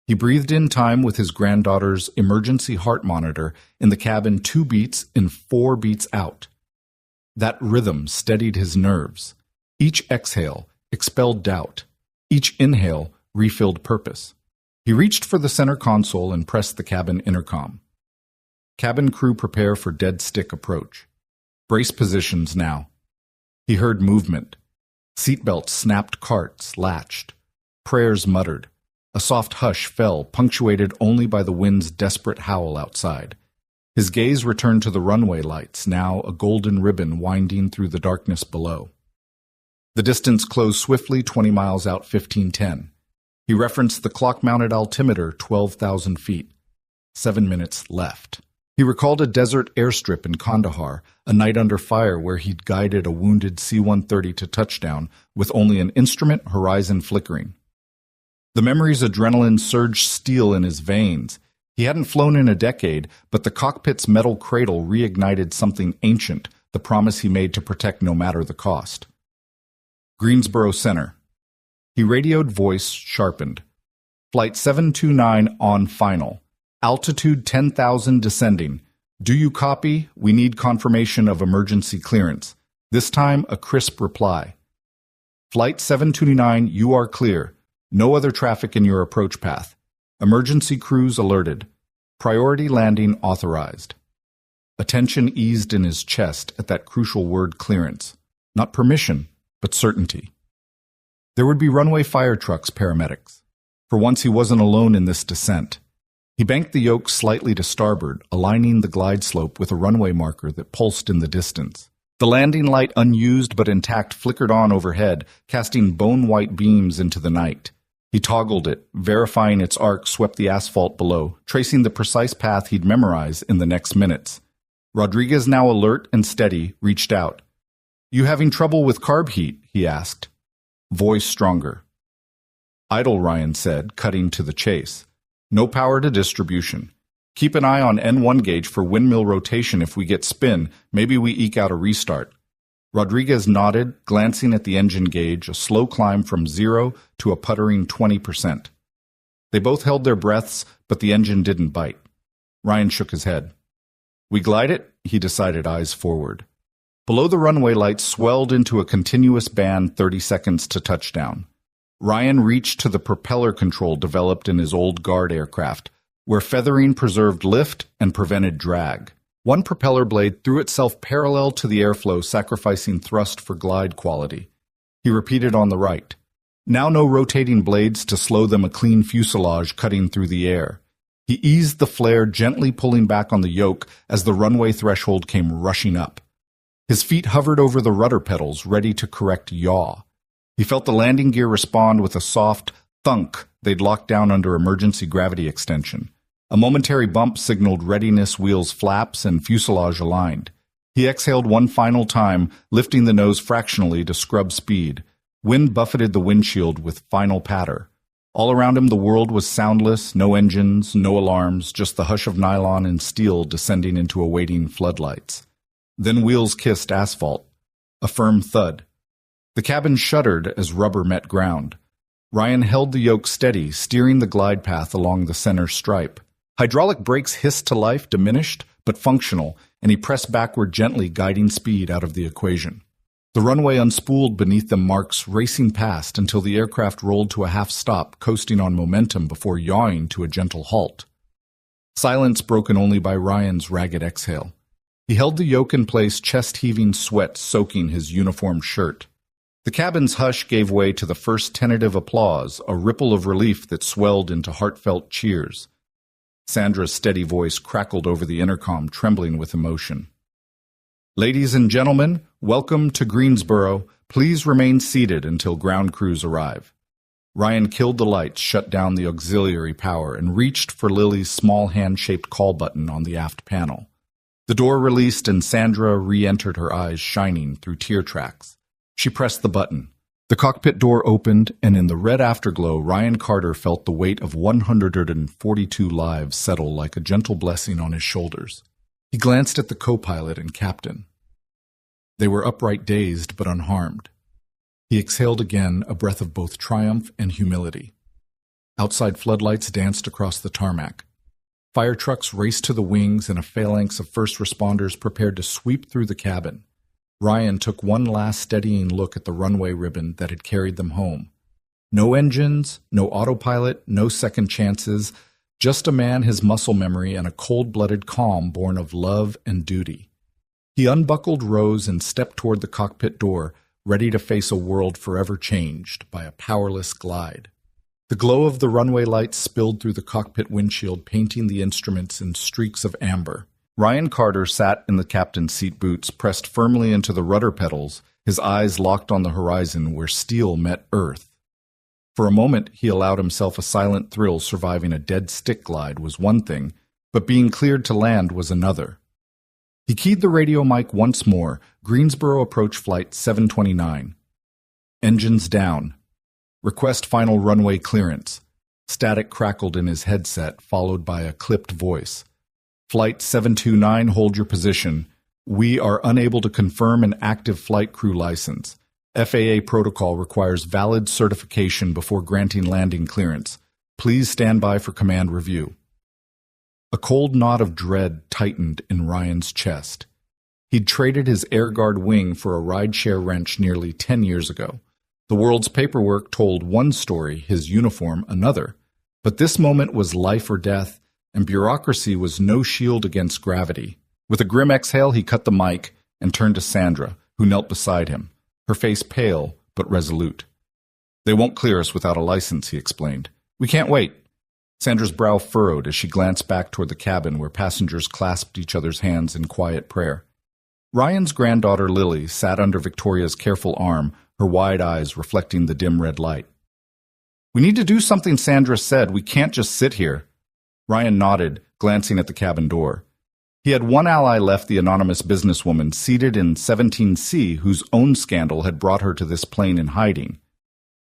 He breathed in time with his granddaughter's emergency heart monitor in the cabin 2 beats in 4 beats out. That rhythm steadied his nerves. Each exhale expelled doubt. Each inhale refilled purpose. He reached for the center console and pressed the cabin intercom. Cabin crew prepare for dead stick approach. Brace positions now. He heard movement. Seatbelts snapped, carts latched. Prayers muttered. A soft hush fell, punctuated only by the wind's desperate howl outside. His gaze returned to the runway lights, now a golden ribbon winding through the darkness below. The distance closed swiftly, 20 miles out, 1510. He referenced the clock-mounted altimeter, 12,000 feet. 7 minutes left. He recalled a desert airstrip in Kandahar, a night under fire where he'd guided a wounded C-130 to touchdown with only an instrument horizon flickering. The memory's adrenaline surged steel in his veins. He hadn't flown in a decade, but the cockpit's metal cradle reignited something ancient, the promise he made to protect no matter the cost. Greensboro Center. He radioed, voice sharpened. Flight 729 on final. Altitude 10,000 descending. Do you copy? We need confirmation of emergency clearance. This time, a crisp reply. Flight 729, you are clear. No other traffic in your approach path. Emergency crews alerted. Priority landing authorized. Attention eased in his chest at that crucial word clearance. Not permission, but certainty. There would be runway fire trucks, paramedics. For once he wasn't alone in this descent. He banked the yoke slightly to starboard, aligning the glide slope with a runway marker that pulsed in the distance. The landing light, unused but intact, flickered on overhead, casting bone-white beams into the night. He toggled it, verifying its arc swept the asphalt below, tracing the precise path he'd memorize in the next minutes. Rodriguez, now alert and steady, reached out. You having trouble with carb heat? He asked. Voice stronger. Idle, Ryan said, cutting to the chase. No power to distribution. Keep an eye on N1 gauge for windmill rotation. If we get spin, maybe we eke out a restart. Rodriguez nodded, glancing at the engine gauge, a slow climb from 0 to a puttering 20%. They both held their breaths, but the engine didn't bite. Ryan shook his head. We glide it, he decided, eyes forward. Below the runway lights swelled into a continuous band, 30 seconds to touchdown. Ryan reached to the propeller control developed in his old guard aircraft, where feathering preserved lift and prevented drag. One propeller blade threw itself parallel to the airflow, sacrificing thrust for glide quality. He repeated on the right. Now no rotating blades to slow them, a clean fuselage cutting through the air. He eased the flare, gently pulling back on the yoke as the runway threshold came rushing up. His feet hovered over the rudder pedals, ready to correct yaw. He felt the landing gear respond with a soft thunk they'd locked down under emergency gravity extension. A momentary bump signaled readiness, wheels flaps, and fuselage aligned. He exhaled one final time, lifting the nose fractionally to scrub speed. Wind buffeted the windshield with final patter. All around him the world was soundless, no engines, no alarms, just the hush of nylon and steel descending into awaiting floodlights. Then wheels kissed asphalt. A firm thud. The cabin shuddered as rubber met ground. Ryan held the yoke steady, steering the glide path along the center stripe. Hydraulic brakes hissed to life, diminished, but functional, and he pressed backward gently, guiding speed out of the equation. The runway unspooled beneath them, marks racing past until the aircraft rolled to a half stop, coasting on momentum before yawing to a gentle halt. Silence broken only by Ryan's ragged exhale. He held the yoke in place, chest-heaving sweat soaking his uniform shirt. The cabin's hush gave way to the first tentative applause, a ripple of relief that swelled into heartfelt cheers. Sandra's steady voice crackled over the intercom, trembling with emotion. Ladies and gentlemen, welcome to Greensboro. Please remain seated until ground crews arrive. Ryan killed the lights, shut down the auxiliary power, and reached for Lily's small hand-shaped call button on the aft panel. The door released and Sandra re-entered, her eyes shining through tear tracks. She pressed the button. The cockpit door opened, and in the red afterglow, Ryan Carter felt the weight of 142 lives settle like a gentle blessing on his shoulders. He glanced at the co-pilot and captain. They were upright, dazed, but unharmed. He exhaled again, a breath of both triumph and humility. Outside floodlights danced across the tarmac. Fire trucks raced to the wings, and a phalanx of first responders prepared to sweep through the cabin. Ryan took one last steadying look at the runway ribbon that had carried them home. No engines, no autopilot, no second chances, just a man, his muscle memory, and a cold-blooded calm born of love and duty. He unbuckled Rose and stepped toward the cockpit door, ready to face a world forever changed by a powerless glide. The glow of the runway lights spilled through the cockpit windshield, painting the instruments in streaks of amber. Ryan Carter sat in the captain's seat, boots pressed firmly into the rudder pedals, his eyes locked on the horizon where steel met earth. For a moment, he allowed himself a silent thrill. Surviving a dead stick glide was one thing, but being cleared to land was another. He keyed the radio mic once more. Greensboro approach flight 729. Engines down. Request final runway clearance. Static crackled in his headset, followed by a clipped voice. Flight 729, hold your position. We are unable to confirm an active flight crew license. FAA protocol requires valid certification before granting landing clearance. Please stand by for command review. A cold knot of dread tightened in Ryan's chest. He'd traded his Air Guard wing for a rideshare wrench nearly 10 years ago. The world's paperwork told one story, his uniform another. But this moment was life or death, and bureaucracy was no shield against gravity. With a grim exhale, he cut the mic and turned to Sandra, who knelt beside him, her face pale but resolute. They won't clear us without a license, he explained. We can't wait. Sandra's brow furrowed as she glanced back toward the cabin where passengers clasped each other's hands in quiet prayer. Ryan's granddaughter Lily sat under Victoria's careful arm, her wide eyes reflecting the dim red light. We need to do something, Sandra said. We can't just sit here. Ryan nodded, glancing at the cabin door. He had one ally left, the anonymous businesswoman seated in 17C, whose own scandal had brought her to this plane in hiding.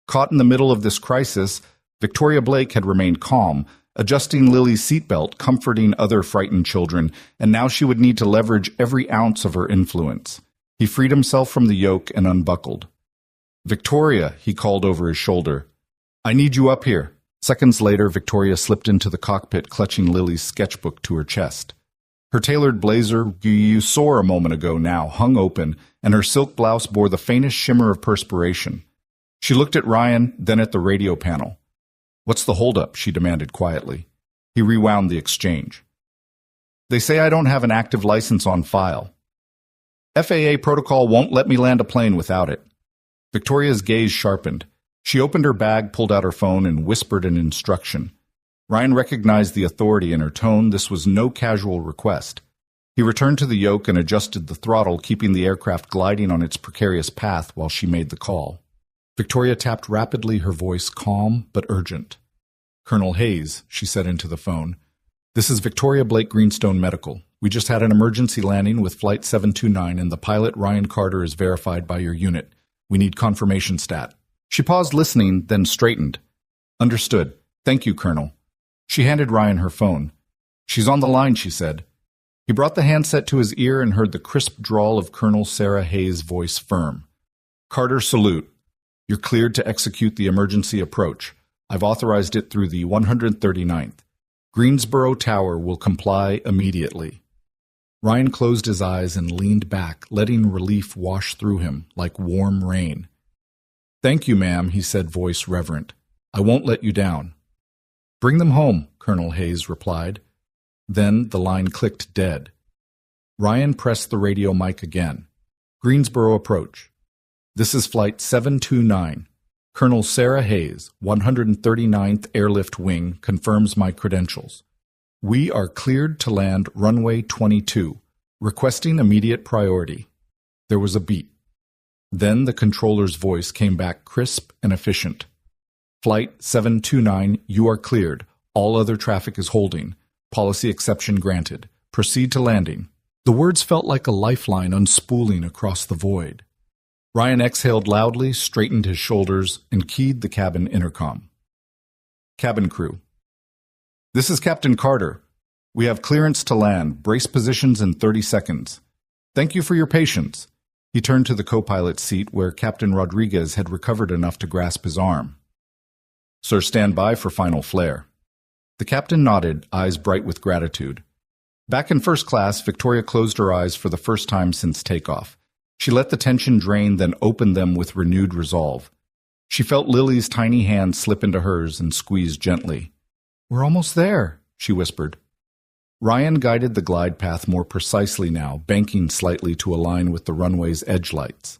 Caught in the middle of this crisis, Victoria Blake had remained calm, adjusting Lily's seatbelt, comforting other frightened children, and now she would need to leverage every ounce of her influence. He freed himself from the yoke and unbuckled. Victoria, he called over his shoulder. I need you up here. Seconds later, Victoria slipped into the cockpit, clutching Lily's sketchbook to her chest. Her tailored blazer, you saw a moment ago now, hung open, and her silk blouse bore the faintest shimmer of perspiration. She looked at Ryan, then at the radio panel. What's the holdup? She demanded quietly. He rewound the exchange. They say I don't have an active license on file. FAA protocol won't let me land a plane without it. Victoria's gaze sharpened. She opened her bag, pulled out her phone, and whispered an instruction. Ryan recognized the authority in her tone. This was no casual request. He returned to the yoke and adjusted the throttle, keeping the aircraft gliding on its precarious path while she made the call. Victoria tapped rapidly, her voice calm but urgent. Colonel Hayes, she said into the phone. This is Victoria Blake Greenstone Medical. We just had an emergency landing with Flight 729, and the pilot, Ryan Carter, is verified by your unit. We need confirmation stat. She paused, listening, then straightened. Understood. Thank you, Colonel. She handed Ryan her phone. She's on the line, she said. He brought the handset to his ear and heard the crisp drawl of Colonel Sarah Hayes' voice firm. Carter, salute. You're cleared to execute the emergency approach. I've authorized it through the 139th. Greensboro Tower will comply immediately. Ryan closed his eyes and leaned back, letting relief wash through him like warm rain. Thank you, ma'am, he said, voice reverent. I won't let you down. Bring them home, Colonel Hayes replied. Then the line clicked dead. Ryan pressed the radio mic again. Greensboro approach. This is Flight 729. Colonel Sarah Hayes, 139th Airlift Wing, confirms my credentials. We are cleared to land runway 22, requesting immediate priority. There was a beat. Then the controller's voice came back crisp and efficient. Flight 729, you are cleared. All other traffic is holding. Policy exception granted. Proceed to landing. The words felt like a lifeline unspooling across the void. Ryan exhaled loudly, straightened his shoulders, and keyed the cabin intercom. Cabin crew. This is Captain Carter. We have clearance to land. Brace positions in 30 seconds. Thank you for your patience. He turned to the co-pilot's seat where Captain Rodriguez had recovered enough to grasp his arm. Sir, stand by for final flare. The captain nodded, eyes bright with gratitude. Back in first class, Victoria closed her eyes for the first time since takeoff. She let the tension drain, then opened them with renewed resolve. She felt Lily's tiny hand slip into hers and squeeze gently. We're almost there, she whispered. Ryan guided the glide path more precisely now, banking slightly to align with the runway's edge lights.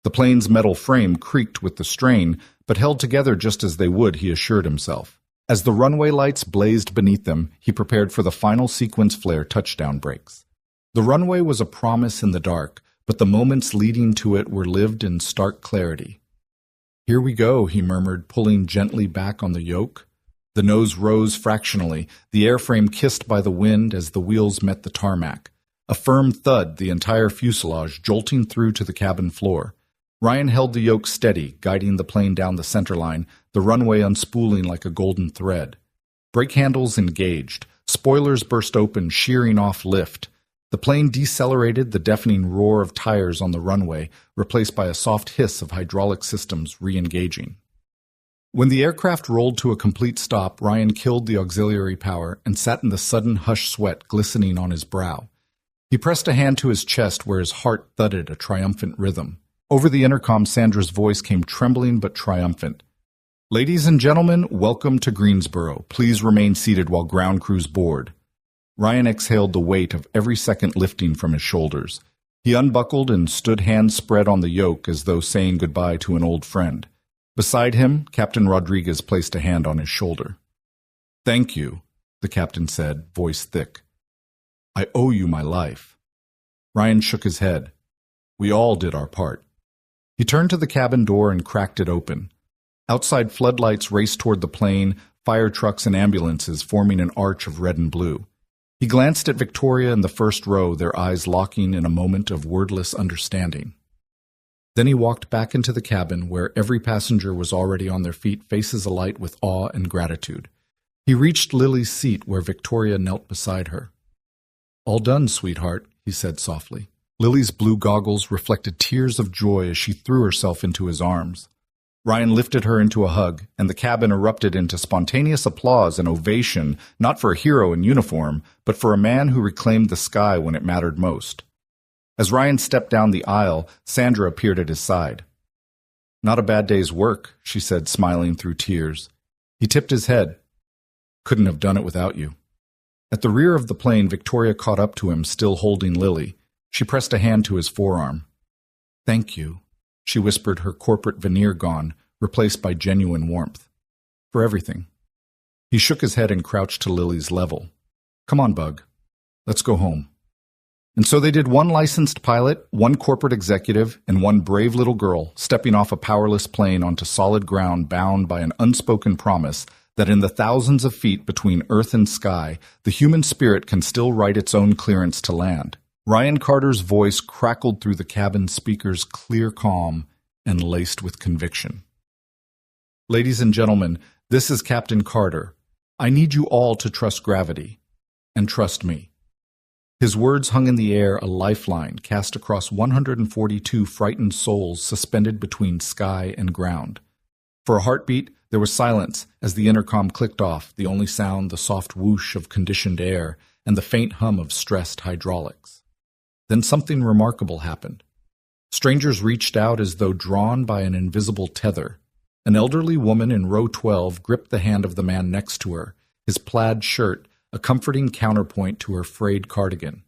The plane's metal frame creaked with the strain, but held together just as they would, he assured himself. As the runway lights blazed beneath them, he prepared for the final sequence flare touchdown brakes. The runway was a promise in the dark, but the moments leading to it were lived in stark clarity. Here we go, he murmured, pulling gently back on the yoke. The nose rose fractionally, the airframe kissed by the wind as the wheels met the tarmac. A firm thud, the entire fuselage jolting through to the cabin floor. Ryan held the yoke steady, guiding the plane down the centerline, the runway unspooling like a golden thread. Brake handles engaged. Spoilers burst open, shearing off lift. The plane decelerated, the deafening roar of tires on the runway, replaced by a soft hiss of hydraulic systems re-engaging. When the aircraft rolled to a complete stop, Ryan killed the auxiliary power and sat in the sudden hush sweat glistening on his brow. He pressed a hand to his chest where his heart thudded a triumphant rhythm. Over the intercom, Sandra's voice came trembling but triumphant. Ladies and gentlemen, welcome to Greensboro. Please remain seated while ground crews board. Ryan exhaled the weight of every second lifting from his shoulders. He unbuckled and stood hands spread on the yoke as though saying goodbye to an old friend. Beside him, Captain Rodriguez placed a hand on his shoulder. Thank you, the captain said, voice thick. I owe you my life. Ryan shook his head. We all did our part. He turned to the cabin door and cracked it open. Outside, floodlights raced toward the plane, fire trucks and ambulances forming an arch of red and blue. He glanced at Victoria in the first row, their eyes locking in a moment of wordless understanding. Then he walked back into the cabin where every passenger was already on their feet, faces alight with awe and gratitude. He reached Lily's seat where Victoria knelt beside her. All done, sweetheart, he said softly. Lily's blue goggles reflected tears of joy as she threw herself into his arms. Ryan lifted her into a hug, and the cabin erupted into spontaneous applause and ovation, not for a hero in uniform, but for a man who reclaimed the sky when it mattered most. As Ryan stepped down the aisle, Sandra appeared at his side. Not a bad day's work, she said, smiling through tears. He tipped his head. Couldn't have done it without you. At the rear of the plane, Victoria caught up to him, still holding Lily. She pressed a hand to his forearm. Thank you, she whispered, her corporate veneer gone, replaced by genuine warmth. For everything. He shook his head and crouched to Lily's level. Come on, Bug. Let's go home. And so they did, one licensed pilot, one corporate executive, and one brave little girl stepping off a powerless plane onto solid ground bound by an unspoken promise that in the thousands of feet between earth and sky, the human spirit can still write its own clearance to land. Ryan Carter's voice crackled through the cabin speakers, clear, calm, and laced with conviction. Ladies and gentlemen, this is Captain Carter. I need you all to trust gravity, and trust me. His words hung in the air, a lifeline cast across 142 frightened souls suspended between sky and ground. For a heartbeat, there was silence as the intercom clicked off, the only sound the soft whoosh of conditioned air and the faint hum of stressed hydraulics. Then something remarkable happened. Strangers reached out as though drawn by an invisible tether. An elderly woman in row 12 gripped the hand of the man next to her, his plaid shirt a comforting counterpoint to her frayed cardigan.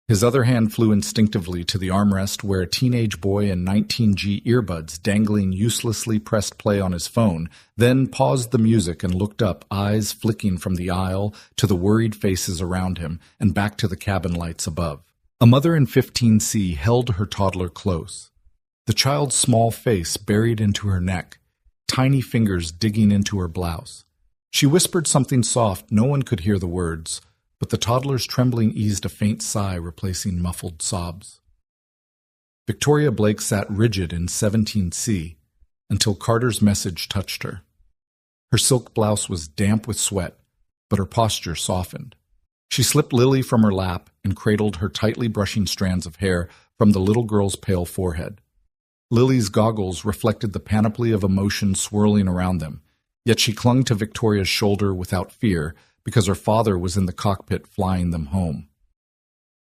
His other hand flew instinctively to the armrest where a teenage boy in 19G earbuds dangling uselessly pressed play on his phone, then paused the music and looked up, eyes flicking from the aisle to the worried faces around him and back to the cabin lights above. A mother in 15C held her toddler close. The child's small face buried into her neck, tiny fingers digging into her blouse. She whispered something soft. No one could hear the words, but the toddler's trembling eased a faint sigh, replacing muffled sobs. Victoria Blake sat rigid in 17C until Carter's message touched her. Her silk blouse was damp with sweat, but her posture softened. She slipped Lily from her lap and cradled her tightly brushing strands of hair from the little girl's pale forehead. Lily's goggles reflected the panoply of emotion swirling around them, yet she clung to Victoria's shoulder without fear because her father was in the cockpit flying them home.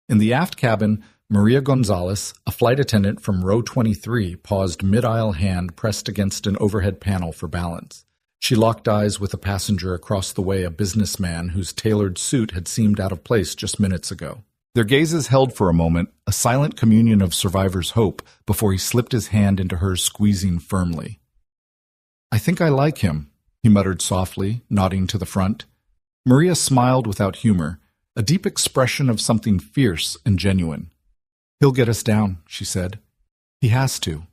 In the aft cabin, Maria Gonzalez, a flight attendant from row 23, paused mid-aisle, hand pressed against an overhead panel for balance. She locked eyes with a passenger across the way, a businessman whose tailored suit had seemed out of place just minutes ago. Their gazes held for a moment, a silent communion of survivor's hope, before he slipped his hand into hers, squeezing firmly. "I think I like him," he muttered softly, nodding to the front. Maria smiled without humor, a deep expression of something fierce and genuine. "He'll get us down," she said. "He has to."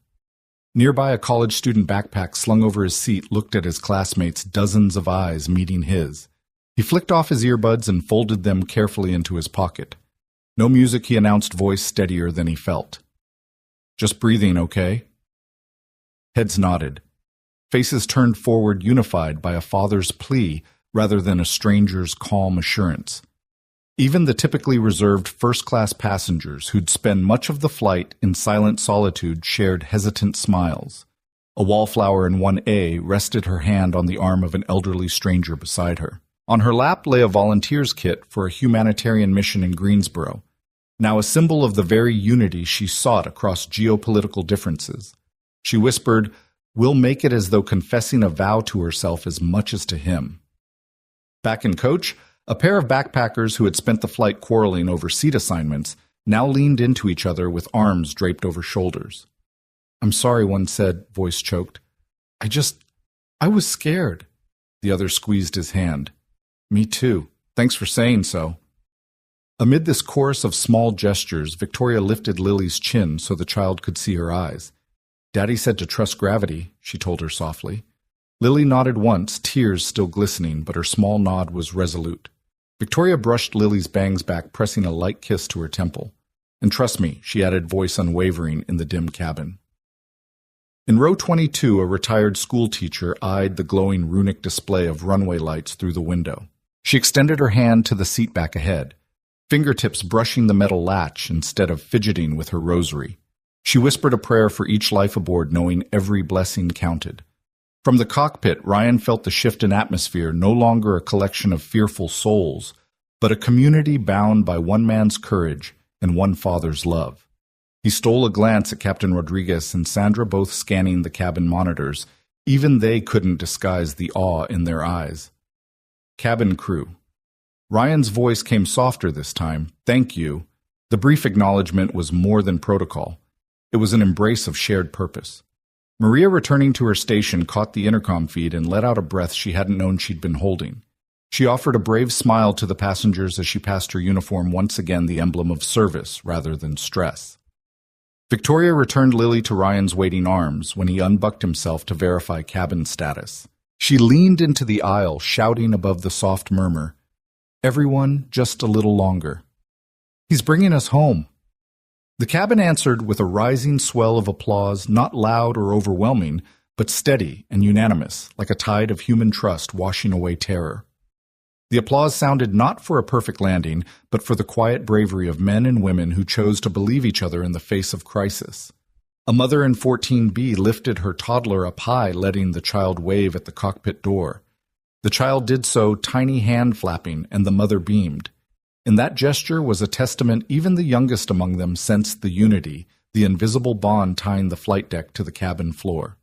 Nearby, a college student backpack slung over his seat looked at his classmates, dozens of eyes meeting his. He flicked off his earbuds and folded them carefully into his pocket. "No music," he announced, voice steadier than he felt. "Just breathing, okay?" Heads nodded. Faces turned forward, unified by a father's plea rather than a stranger's calm assurance. Even the typically reserved first-class passengers who'd spend much of the flight in silent solitude shared hesitant smiles. A wallflower in 1A rested her hand on the arm of an elderly stranger beside her. On her lap lay a volunteer's kit for a humanitarian mission in Greensboro, now a symbol of the very unity she sought across geopolitical differences. She whispered, "We'll make it," as though confessing a vow to herself as much as to him. Back in coach, a pair of backpackers who had spent the flight quarreling over seat assignments now leaned into each other with arms draped over shoulders. "I'm sorry," one said, voice choked. I was scared." The other squeezed his hand. "Me too. Thanks for saying so." Amid this chorus of small gestures, Victoria lifted Lily's chin so the child could see her eyes. "Daddy said to trust gravity," she told her softly. Lily nodded once, tears still glistening, but her small nod was resolute. Victoria brushed Lily's bangs back, pressing a light kiss to her temple. "And trust me," she added, voice unwavering in the dim cabin. In row 22, a retired school teacher eyed the glowing runic display of runway lights through the window. She extended her hand to the seat back ahead, fingertips brushing the metal latch instead of fidgeting with her rosary. She whispered a prayer for each life aboard, knowing every blessing counted. From the cockpit, Ryan felt the shift in atmosphere, no longer a collection of fearful souls, but a community bound by one man's courage and one father's love. He stole a glance at Captain Rodriguez and Sandra, both scanning the cabin monitors. Even they couldn't disguise the awe in their eyes. "Cabin crew." Ryan's voice came softer this time. "Thank you." The brief acknowledgement was more than protocol. It was an embrace of shared purpose. Maria, returning to her station, caught the intercom feed and let out a breath she hadn't known she'd been holding. She offered a brave smile to the passengers as she passed her uniform, once again the emblem of service rather than stress. Victoria returned Lily to Ryan's waiting arms when he unbucked himself to verify cabin status. She leaned into the aisle, shouting above the soft murmur, "Everyone, just a little longer. He's bringing us home." The cabin answered with a rising swell of applause, not loud or overwhelming, but steady and unanimous, like a tide of human trust washing away terror. The applause sounded not for a perfect landing, but for the quiet bravery of men and women who chose to believe each other in the face of crisis. A mother in 14B lifted her toddler up high, letting the child wave at the cockpit door. The child did so, tiny hand flapping, and the mother beamed. In that gesture was a testament even the youngest among them sensed the unity, the invisible bond tying the flight deck to the cabin floor.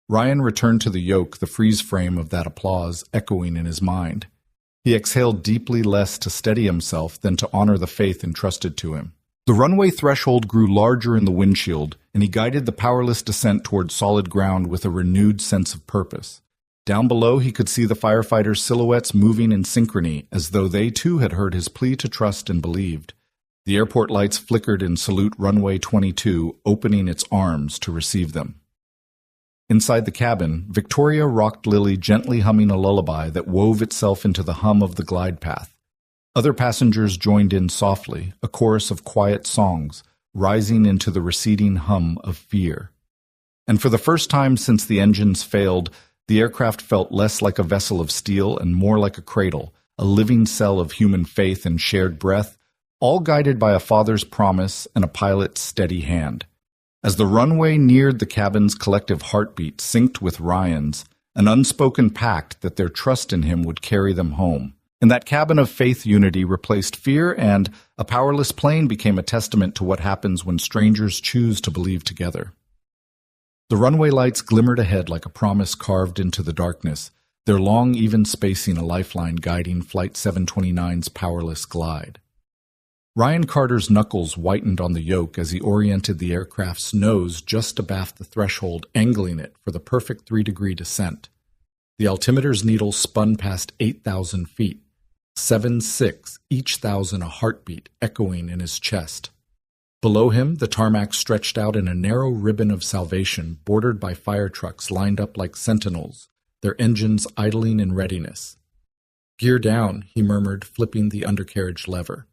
Ryan returned to the yoke, the freeze frame of that applause echoing in his mind. He exhaled deeply, less to steady himself than to honor the faith entrusted to him. The runway threshold grew larger in the windshield, and he guided the powerless descent toward solid ground with a renewed sense of purpose. Down below, he could see the firefighters' silhouettes moving in synchrony, as though they too had heard his plea to trust and believed. The airport lights flickered in salute runway 22, opening its arms to receive them. Inside the cabin, Victoria rocked Lily, gently humming a lullaby that wove itself into the hum of the glide path. Other passengers joined in softly, a chorus of quiet songs, rising into the receding hum of fear. And for the first time since the engines failed, the aircraft felt less like a vessel of steel and more like a cradle, a living cell of human faith and shared breath, all guided by a father's promise and a pilot's steady hand. As the runway neared the cabin's collective heartbeat synced with Ryan's, an unspoken pact that their trust in him would carry them home. In that cabin of faith, unity replaced fear, and a powerless plane became a testament to what happens when strangers choose to believe together. The runway lights glimmered ahead like a promise carved into the darkness, their long, even spacing a lifeline guiding Flight 729's powerless glide. Ryan Carter's knuckles whitened on the yoke as he oriented the aircraft's nose just abaft the threshold, angling it for the perfect 3-degree descent. The altimeter's needle spun past 8,000 feet, 7.6, each thousand a heartbeat echoing in his chest. Below him, the tarmac stretched out in a narrow ribbon of salvation, bordered by fire trucks lined up like sentinels, their engines idling in readiness. "Gear down," he murmured, flipping the undercarriage lever.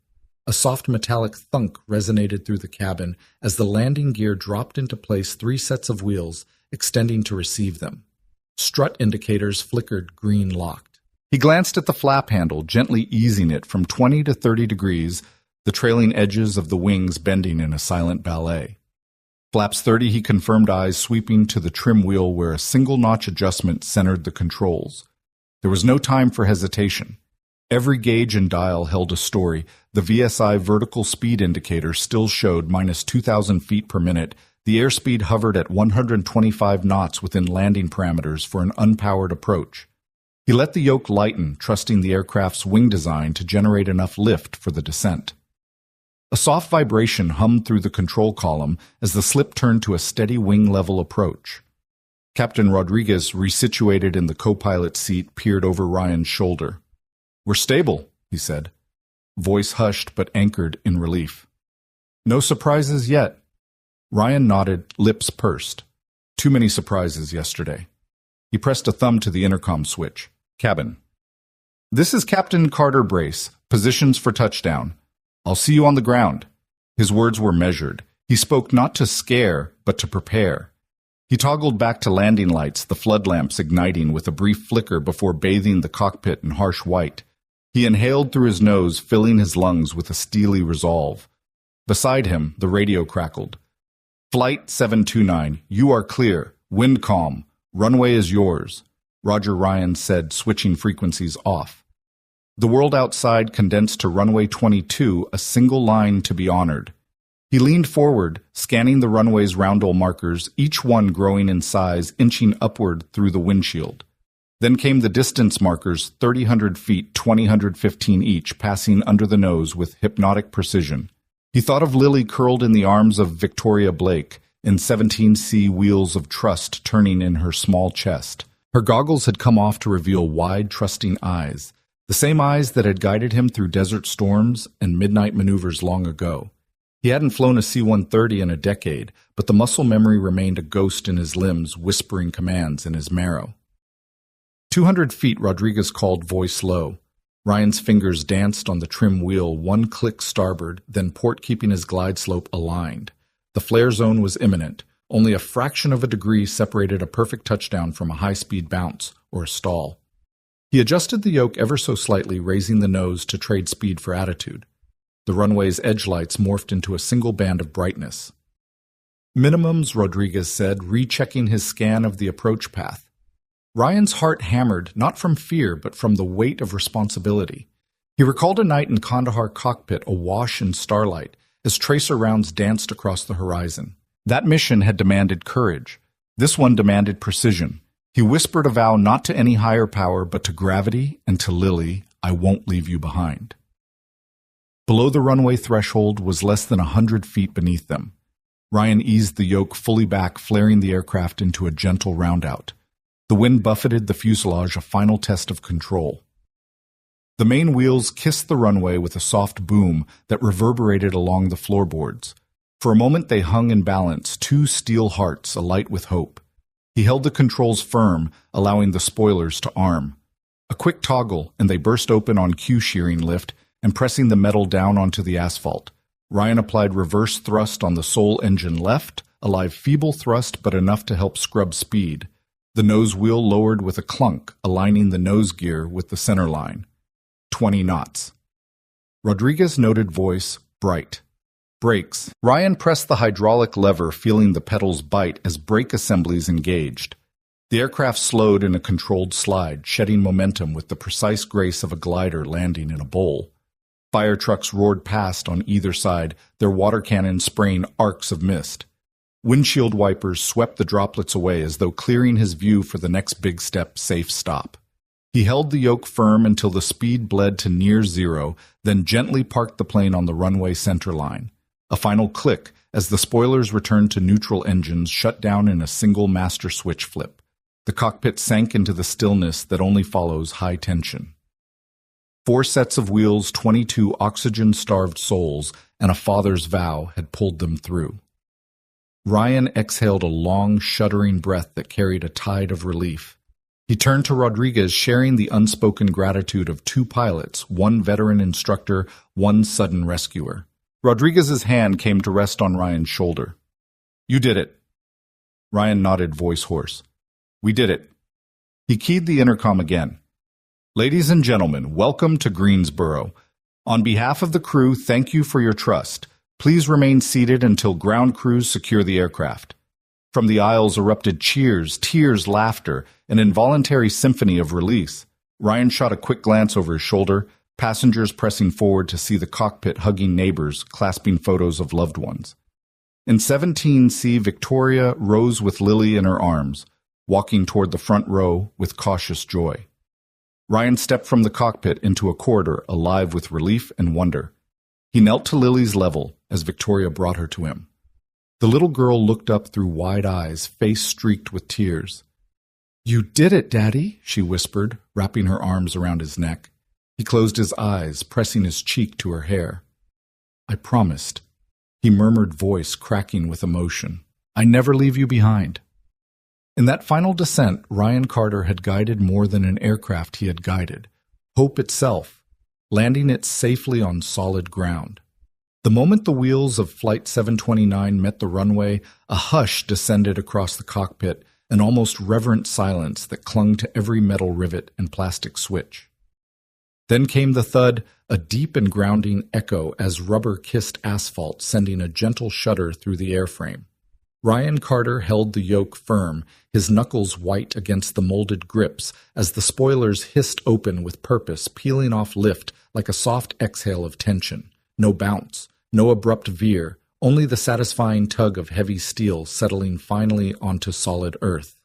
A soft metallic thunk resonated through the cabin as the landing gear dropped into place 3 sets of wheels, extending to receive them. Strut indicators flickered green locked. He glanced at the flap handle, gently easing it from 20 to 30 degrees, the trailing edges of the wings bending in a silent ballet. Flaps 30, he confirmed, eyes sweeping to the trim wheel where a single-notch adjustment centered the controls. There was no time for hesitation. Every gauge and dial held a story. The VSI vertical speed indicator still showed minus 2,000 feet per minute. The airspeed hovered at 125 knots within landing parameters for an unpowered approach. He let the yoke lighten, trusting the aircraft's wing design to generate enough lift for the descent. A soft vibration hummed through the control column as the slip turned to a steady wing-level approach. Captain Rodriguez, resituated in the co-pilot seat, peered over Ryan's shoulder. "We're stable," he said. Voice hushed but anchored in relief. "No surprises yet." Ryan nodded, lips pursed. "Too many surprises yesterday." He pressed a thumb to the intercom switch. "Cabin. This is Captain Carter Brace. Positions for touchdown. I'll see you on the ground." His words were measured. He spoke not to scare, but to prepare. He toggled back to landing lights, the flood lamps igniting with a brief flicker before bathing the cockpit in harsh white. He inhaled through his nose, filling his lungs with a steely resolve. Beside him, the radio crackled. "Flight 729, you are clear. Wind calm. Runway is yours," Roger, Ryan said, switching frequencies off. The world outside condensed to runway 22, a single line to be honored. He leaned forward, scanning the runway's roundel markers, each one growing in size, inching upward through the windshield. Then came the distance markers, 3,000 feet, 2,015 each, passing under the nose with hypnotic precision. He thought of Lily curled in the arms of Victoria Blake, in 17C wheels of trust turning in her small chest. Her goggles had come off to reveal wide, trusting eyes, the same eyes that had guided him through desert storms and midnight maneuvers long ago. He hadn't flown a C-130 in a decade, but the muscle memory remained a ghost in his limbs, whispering commands in his marrow. 200 feet, Rodriguez called, voice low. Ryan's fingers danced on the trim wheel, one click starboard, then port keeping his glide slope aligned. The flare zone was imminent. Only a fraction of a degree separated a perfect touchdown from a high-speed bounce or a stall. He adjusted the yoke ever so slightly, raising the nose to trade speed for attitude. The runway's edge lights morphed into a single band of brightness. "Minimums," Rodriguez said, rechecking his scan of the approach path. Ryan's heart hammered, not from fear, but from the weight of responsibility. He recalled a night in Kandahar cockpit awash in starlight, as tracer rounds danced across the horizon. That mission had demanded courage. This one demanded precision. He whispered a vow not to any higher power, but to gravity and to Lily, "I won't leave you behind." Below the runway threshold was less than 100 feet beneath them. Ryan eased the yoke fully back, flaring the aircraft into a gentle roundout. The wind buffeted the fuselage, a final test of control. The main wheels kissed the runway with a soft boom that reverberated along the floorboards. For a moment they hung in balance, two steel hearts alight with hope. He held the controls firm, allowing the spoilers to arm. A quick toggle, and they burst open on cue shearing lift and pressing the metal down onto the asphalt. Ryan applied reverse thrust on the sole engine left, a live feeble thrust but enough to help scrub speed. The nose wheel lowered with a clunk, aligning the nose gear with the center line. 20 knots. Rodriguez noted voice, bright. Brakes. Ryan pressed the hydraulic lever, feeling the pedals bite as brake assemblies engaged. The aircraft slowed in a controlled slide, shedding momentum with the precise grace of a glider landing in a bowl. Fire trucks roared past on either side, their water cannons spraying arcs of mist. Windshield wipers swept the droplets away as though clearing his view for the next big step, safe stop. He held the yoke firm until the speed bled to near zero, then gently parked the plane on the runway center line. A final click as the spoilers returned to neutral, engines shut down in a single master switch flip. The cockpit sank into the stillness that only follows high tension. 4 sets of wheels, 22 oxygen-starved souls, and a father's vow had pulled them through. Ryan exhaled a long, shuddering breath that carried a tide of relief. He turned to Rodriguez, sharing the unspoken gratitude of 2 pilots, 1 veteran instructor, 1 sudden rescuer. Rodriguez's hand came to rest on Ryan's shoulder. "You did it." Ryan nodded, voice hoarse. "We did it." He keyed the intercom again. "Ladies and gentlemen, welcome to Greensboro. On behalf of the crew, thank you for your trust. Please remain seated until ground crews secure the aircraft." From the aisles erupted cheers, tears, laughter, an involuntary symphony of release. Ryan shot a quick glance over his shoulder, passengers pressing forward to see the cockpit, hugging neighbors, clasping photos of loved ones. In 17C, Victoria rose with Lily in her arms, walking toward the front row with cautious joy. Ryan stepped from the cockpit into a corridor alive with relief and wonder. He knelt to Lily's level as Victoria brought her to him. The little girl looked up through wide eyes, face streaked with tears. "You did it, Daddy," she whispered, wrapping her arms around his neck. He closed his eyes, pressing his cheek to her hair. "I promised," he murmured, voice cracking with emotion. "I never leave you behind." In that final descent, Ryan Carter had guided more than an aircraft he had guided, hope itself, landing it safely on solid ground. The moment the wheels of Flight 729 met the runway, a hush descended across the cockpit, an almost reverent silence that clung to every metal rivet and plastic switch. Then came the thud, a deep and grounding echo as rubber kissed asphalt, sending a gentle shudder through the airframe. Ryan Carter held the yoke firm, his knuckles white against the molded grips, as the spoilers hissed open with purpose, peeling off lift like a soft exhale of tension. No bounce, no abrupt veer, only the satisfying tug of heavy steel settling finally onto solid earth.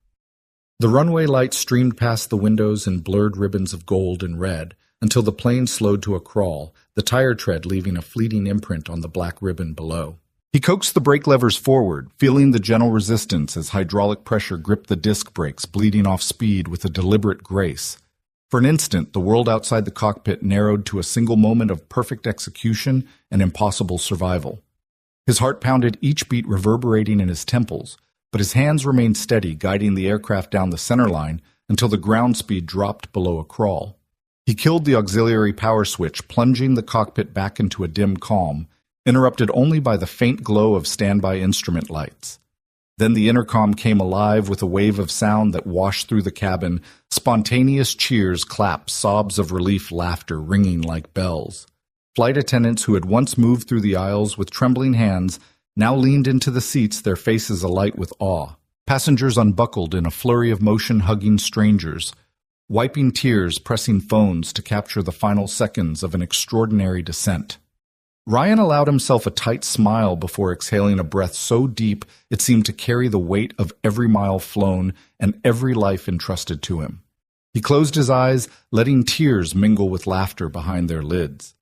The runway lights streamed past the windows in blurred ribbons of gold and red, until the plane slowed to a crawl, the tire tread leaving a fleeting imprint on the black ribbon below. He coaxed the brake levers forward, feeling the gentle resistance as hydraulic pressure gripped the disc brakes, bleeding off speed with a deliberate grace. For an instant, the world outside the cockpit narrowed to a single moment of perfect execution and impossible survival. His heart pounded, each beat reverberating in his temples, but his hands remained steady, guiding the aircraft down the center line until the ground speed dropped below a crawl. He killed the auxiliary power switch, plunging the cockpit back into a dim calm, interrupted only by the faint glow of standby instrument lights. Then the intercom came alive with a wave of sound that washed through the cabin, spontaneous cheers, claps, sobs of relief, laughter ringing like bells. Flight attendants who had once moved through the aisles with trembling hands now leaned into the seats, their faces alight with awe. Passengers unbuckled in a flurry of motion, hugging strangers, wiping tears, pressing phones to capture the final seconds of an extraordinary descent. Ryan allowed himself a tight smile before exhaling a breath so deep it seemed to carry the weight of every mile flown and every life entrusted to him. He closed his eyes, letting tears mingle with laughter behind their lids.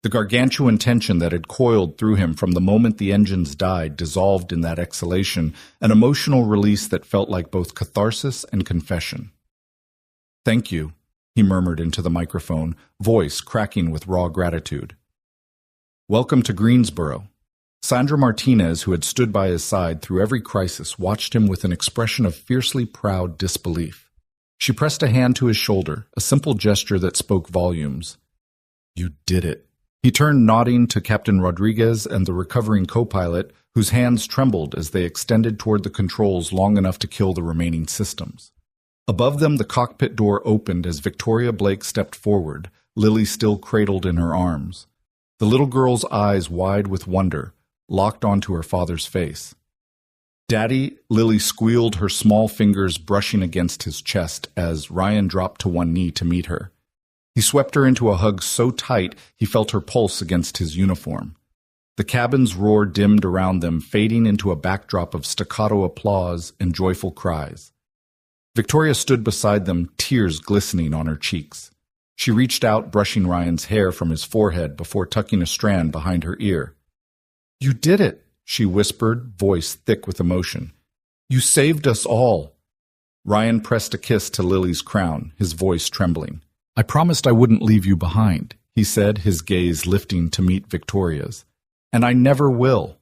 The gargantuan tension that had coiled through him from the moment the engines died dissolved in that exhalation, an emotional release that felt like both catharsis and confession. "Thank you," he murmured into the microphone, voice cracking with raw gratitude. "Welcome to Greensboro. Sandra Martinez, who had stood by his side through every crisis, watched him with an expression of fiercely proud disbelief. She pressed a hand to his shoulder, a simple gesture that spoke volumes. "You did it." He turned, nodding to Captain Rodriguez and the recovering co-pilot, whose hands trembled as they extended toward the controls long enough to kill the remaining systems. Above them, the cockpit door opened as Victoria Blake stepped forward, Lily still cradled in her arms. The little girl's eyes wide with wonder, locked onto her father's face. "Daddy," Lily squealed, her small fingers brushing against his chest as Ryan dropped to one knee to meet her. He swept her into a hug so tight he felt her pulse against his uniform. The cabin's roar dimmed around them, fading into a backdrop of staccato applause and joyful cries. Victoria stood beside them, tears glistening on her cheeks. She reached out, brushing Ryan's hair from his forehead before tucking a strand behind her ear. "You did it," she whispered, voice thick with emotion. "You saved us all." Ryan pressed a kiss to Lily's crown, his voice trembling. "I promised I wouldn't leave you behind," he said, his gaze lifting to meet Victoria's. "And I never will."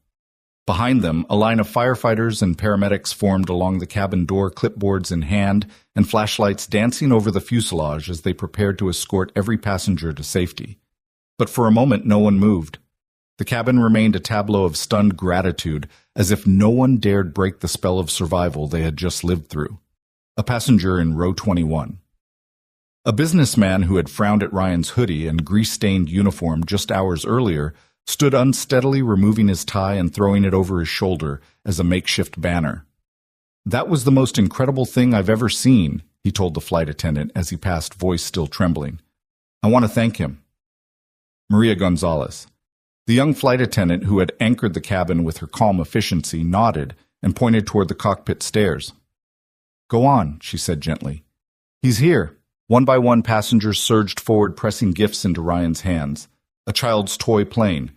Behind them, a line of firefighters and paramedics formed along the cabin door, clipboards in hand and flashlights dancing over the fuselage as they prepared to escort every passenger to safety. But for a moment, no one moved. The cabin remained a tableau of stunned gratitude, as if no one dared break the spell of survival they had just lived through. A passenger in row 21. A businessman who had frowned at Ryan's hoodie and grease-stained uniform just hours earlier stood unsteadily removing his tie and throwing it over his shoulder as a makeshift banner. "That was the most incredible thing I've ever seen," he told the flight attendant as he passed, voice still trembling. "I want to thank him." Maria Gonzalez. The young flight attendant who had anchored the cabin with her calm efficiency nodded and pointed toward the cockpit stairs. "Go on," she said gently. "He's here." One by one, passengers surged forward, pressing gifts into Ryan's hands. A child's toy plane,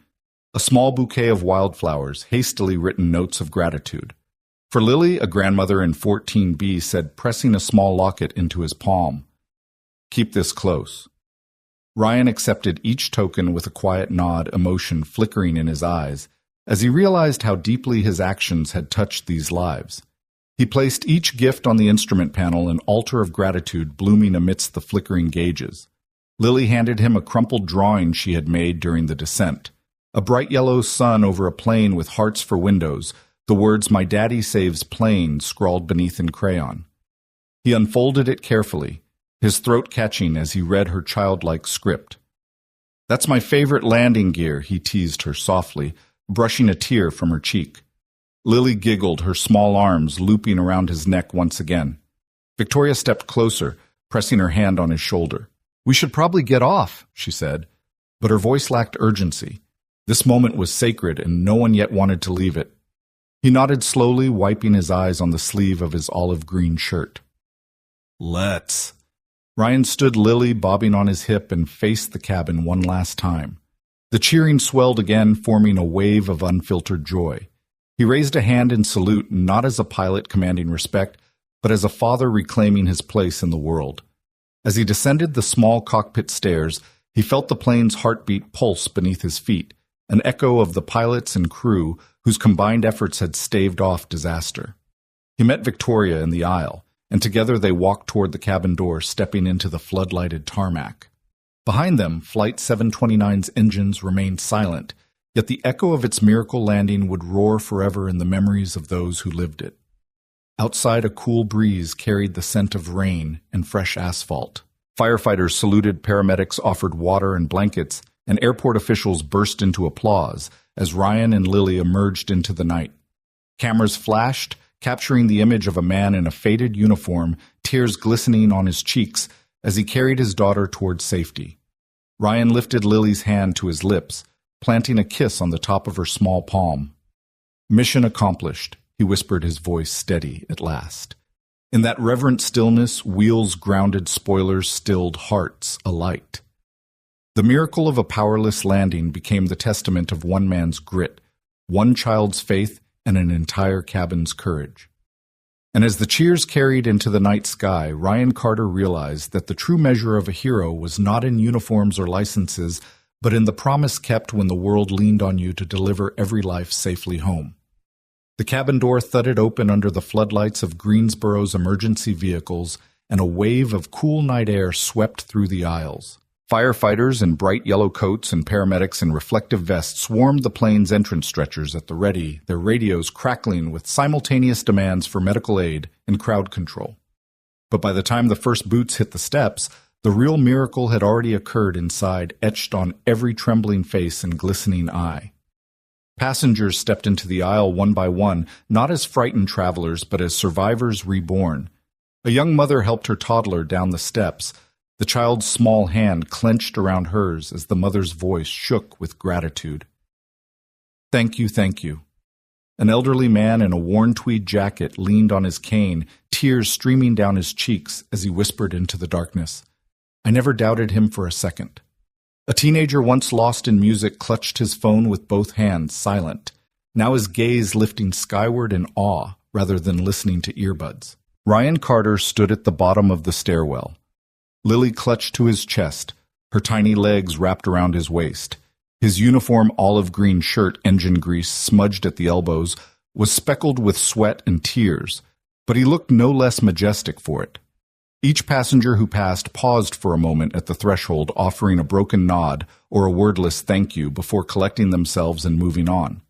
a small bouquet of wildflowers, hastily written notes of gratitude. For Lily, a grandmother in 14B said, pressing a small locket into his palm, "Keep this close." Ryan accepted each token with a quiet nod, emotion flickering in his eyes, as he realized how deeply his actions had touched these lives. He placed each gift on the instrument panel, an altar of gratitude blooming amidst the flickering gauges. Lily handed him a crumpled drawing she had made during the descent. A bright yellow sun over a plane with hearts for windows, the words "My Daddy Saves Planes" scrawled beneath in crayon. He unfolded it carefully, his throat catching as he read her childlike script. "That's my favorite landing gear," he teased her softly, brushing a tear from her cheek. Lily giggled, her small arms looping around his neck once again. Victoria stepped closer, pressing her hand on his shoulder. "We should probably get off," she said, but her voice lacked urgency. This moment was sacred, and no one yet wanted to leave it. He nodded slowly, wiping his eyes on the sleeve of his olive-green shirt. "Let's." Ryan stood Lily bobbing on his hip and faced the cabin one last time. The cheering swelled again, forming a wave of unfiltered joy. He raised a hand in salute, not as a pilot commanding respect, but as a father reclaiming his place in the world. As he descended the small cockpit stairs, he felt the plane's heartbeat pulse beneath his feet, an echo of the pilots and crew whose combined efforts had staved off disaster. He met Victoria in the aisle, and together they walked toward the cabin door, stepping into the floodlighted tarmac. Behind them, Flight 729's engines remained silent, yet the echo of its miracle landing would roar forever in the memories of those who lived it. Outside, a cool breeze carried the scent of rain and fresh asphalt. Firefighters saluted, paramedics offered water and blankets, and airport officials burst into applause as Ryan and Lily emerged into the night. Cameras flashed, capturing the image of a man in a faded uniform, tears glistening on his cheeks as he carried his daughter towards safety. Ryan lifted Lily's hand to his lips, planting a kiss on the top of her small palm. "Mission accomplished," he whispered, his voice steady at last. In that reverent stillness, wheels grounded, spoilers stilled, hearts alight. The miracle of a powerless landing became the testament of one man's grit, one child's faith, and an entire cabin's courage. And as the cheers carried into the night sky, Ryan Carter realized that the true measure of a hero was not in uniforms or licenses, but in the promise kept when the world leaned on you to deliver every life safely home. The cabin door thudded open under the floodlights of Greensboro's emergency vehicles, and a wave of cool night air swept through the aisles. Firefighters in bright yellow coats and paramedics in reflective vests swarmed the plane's entrance stretchers at the ready, their radios crackling with simultaneous demands for medical aid and crowd control. But by the time the first boots hit the steps, the real miracle had already occurred inside, etched on every trembling face and glistening eye. Passengers stepped into the aisle one by one, not as frightened travelers, but as survivors reborn. A young mother helped her toddler down the steps, the child's small hand clenched around hers as the mother's voice shook with gratitude. "Thank you, thank you." An elderly man in a worn tweed jacket leaned on his cane, tears streaming down his cheeks as he whispered into the darkness. I never doubted him for a second. A teenager once lost in music clutched his phone with both hands, silent, now his gaze lifting skyward in awe rather than listening to earbuds. Ryan Carter stood at the bottom of the stairwell. Lily clutched to his chest, her tiny legs wrapped around his waist. His uniform olive-green shirt, engine grease smudged at the elbows, was speckled with sweat and tears, but he looked no less majestic for it. Each passenger who passed paused for a moment at the threshold, offering a broken nod or a wordless thank you before collecting themselves and moving on.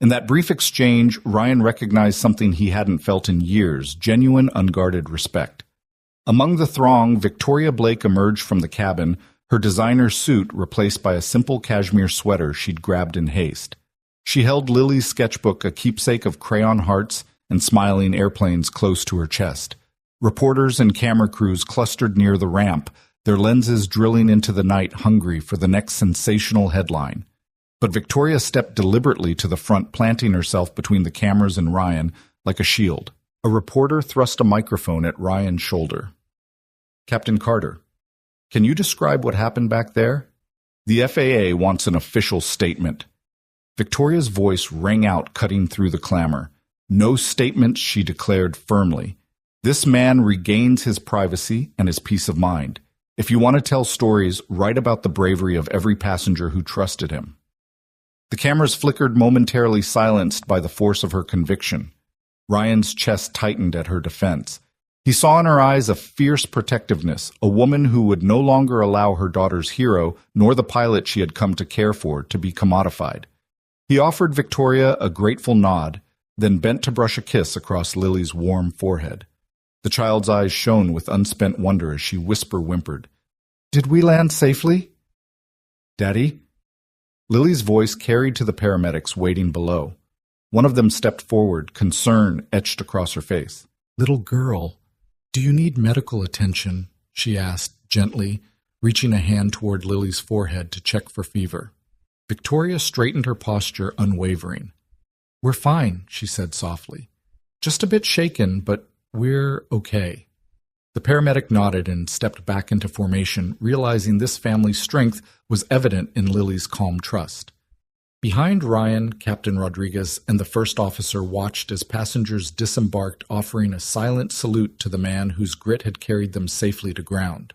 In that brief exchange, Ryan recognized something he hadn't felt in years, genuine, unguarded respect. Among the throng, Victoria Blake emerged from the cabin, her designer suit replaced by a simple cashmere sweater she'd grabbed in haste. She held Lily's sketchbook, a keepsake of crayon hearts and smiling airplanes, close to her chest. Reporters and camera crews clustered near the ramp, their lenses drilling into the night, hungry for the next sensational headline. But Victoria stepped deliberately to the front, planting herself between the cameras and Ryan like a shield. A reporter thrust a microphone at Ryan's shoulder. "Captain Carter, can you describe what happened back there? The FAA wants an official statement." Victoria's voice rang out, cutting through the clamor. "No statement," she declared firmly. "This man regains his privacy and his peace of mind. If you want to tell stories, write about the bravery of every passenger who trusted him." The cameras flickered, momentarily silenced by the force of her conviction. Ryan's chest tightened at her defense. He saw in her eyes a fierce protectiveness, a woman who would no longer allow her daughter's hero, nor the pilot she had come to care for, to be commodified. He offered Victoria a grateful nod, then bent to brush a kiss across Lily's warm forehead. The child's eyes shone with unspent wonder as she whimpered, "Did we land safely?" "Daddy?" Lily's voice carried to the paramedics waiting below. One of them stepped forward, concern etched across her face. "Little girl, do you need medical attention?" she asked gently, reaching a hand toward Lily's forehead to check for fever. Victoria straightened her posture, unwavering. "We're fine," she said softly. "Just a bit shaken, but we're okay." The paramedic nodded and stepped back into formation, realizing this family's strength was evident in Lily's calm trust. Behind Ryan, Captain Rodriguez and the first officer watched as passengers disembarked, offering a silent salute to the man whose grit had carried them safely to ground.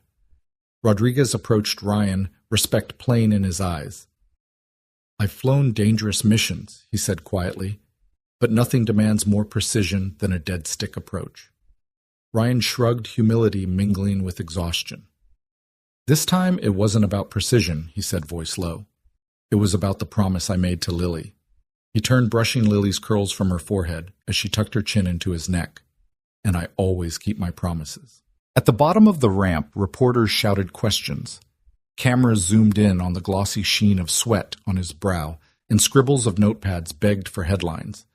Rodriguez approached Ryan, respect plain in his eyes. "I've flown dangerous missions," he said quietly, "but nothing demands more precision than a dead-stick approach." Ryan shrugged, humility mingling with exhaustion. "This time it wasn't about precision," he said, voice low. "It was about the promise I made to Lily." He turned, brushing Lily's curls from her forehead as she tucked her chin into his neck. "And I always keep my promises." At the bottom of the ramp, reporters shouted questions. Cameras zoomed in on the glossy sheen of sweat on his brow, and scribbles of notepads begged for headlines.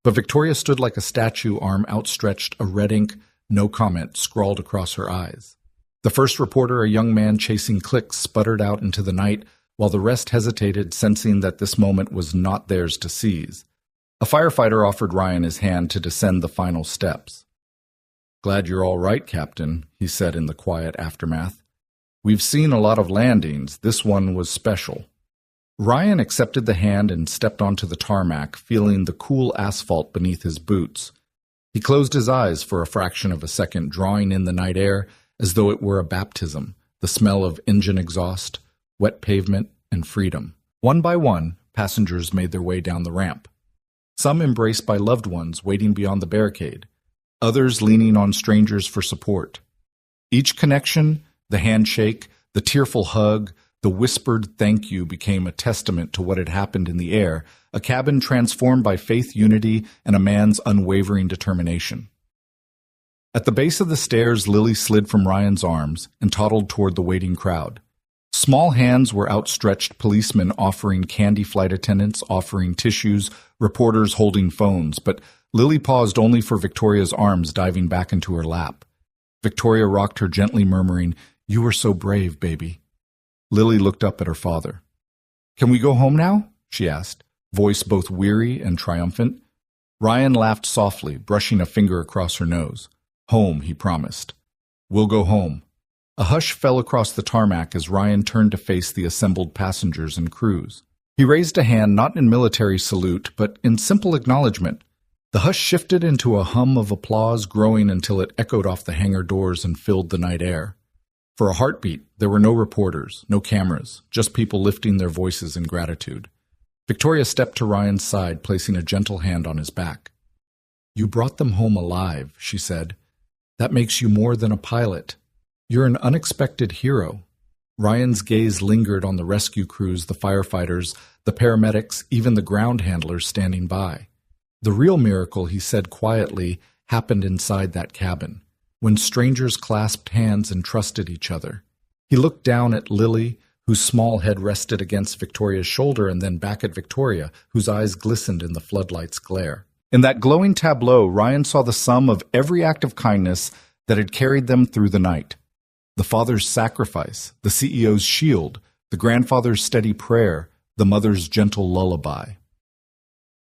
But Victoria stood like a statue, arm outstretched, a red ink "no comment" scrawled across her eyes. The first reporter, a young man chasing clicks, sputtered out into the night, while the rest hesitated, sensing that this moment was not theirs to seize. A firefighter offered Ryan his hand to descend the final steps. "Glad you're all right, Captain," he said in the quiet aftermath. "We've seen a lot of landings. This one was special." Ryan accepted the hand and stepped onto the tarmac, feeling the cool asphalt beneath his boots. He closed his eyes for a fraction of a second, drawing in the night air as though it were a baptism, the smell of engine exhaust, wet pavement, and freedom. One by one, passengers made their way down the ramp. Some embraced by loved ones waiting beyond the barricade, others leaning on strangers for support. Each connection, the handshake, the tearful hug, the whispered thank you became a testament to what had happened in the air, a cabin transformed by faith, unity, and a man's unwavering determination. At the base of the stairs, Lily slid from Ryan's arms and toddled toward the waiting crowd. Small hands were outstretched, policemen offering candy, flight attendants offering tissues, reporters holding phones, but Lily paused only for Victoria's arms diving back into her lap. Victoria rocked her gently, murmuring, "You were so brave, baby." Lily looked up at her father. "Can we go home now?" she asked, voice both weary and triumphant. Ryan laughed softly, brushing a finger across her nose. "Home," he promised. "We'll go home." A hush fell across the tarmac as Ryan turned to face the assembled passengers and crews. He raised a hand not in military salute, but in simple acknowledgement. The hush shifted into a hum of applause, growing until it echoed off the hangar doors and filled the night air. For a heartbeat, there were no reporters, no cameras, just people lifting their voices in gratitude. Victoria stepped to Ryan's side, placing a gentle hand on his back. "You brought them home alive," she said. "That makes you more than a pilot. You're an unexpected hero." Ryan's gaze lingered on the rescue crews, the firefighters, the paramedics, even the ground handlers standing by. The real miracle, he said quietly, happened inside that cabin, when strangers clasped hands and trusted each other. He looked down at Lily, whose small head rested against Victoria's shoulder, and then back at Victoria, whose eyes glistened in the floodlight's glare. In that glowing tableau, Ryan saw the sum of every act of kindness that had carried them through the night. The father's sacrifice, the CEO's shield, the grandfather's steady prayer, the mother's gentle lullaby.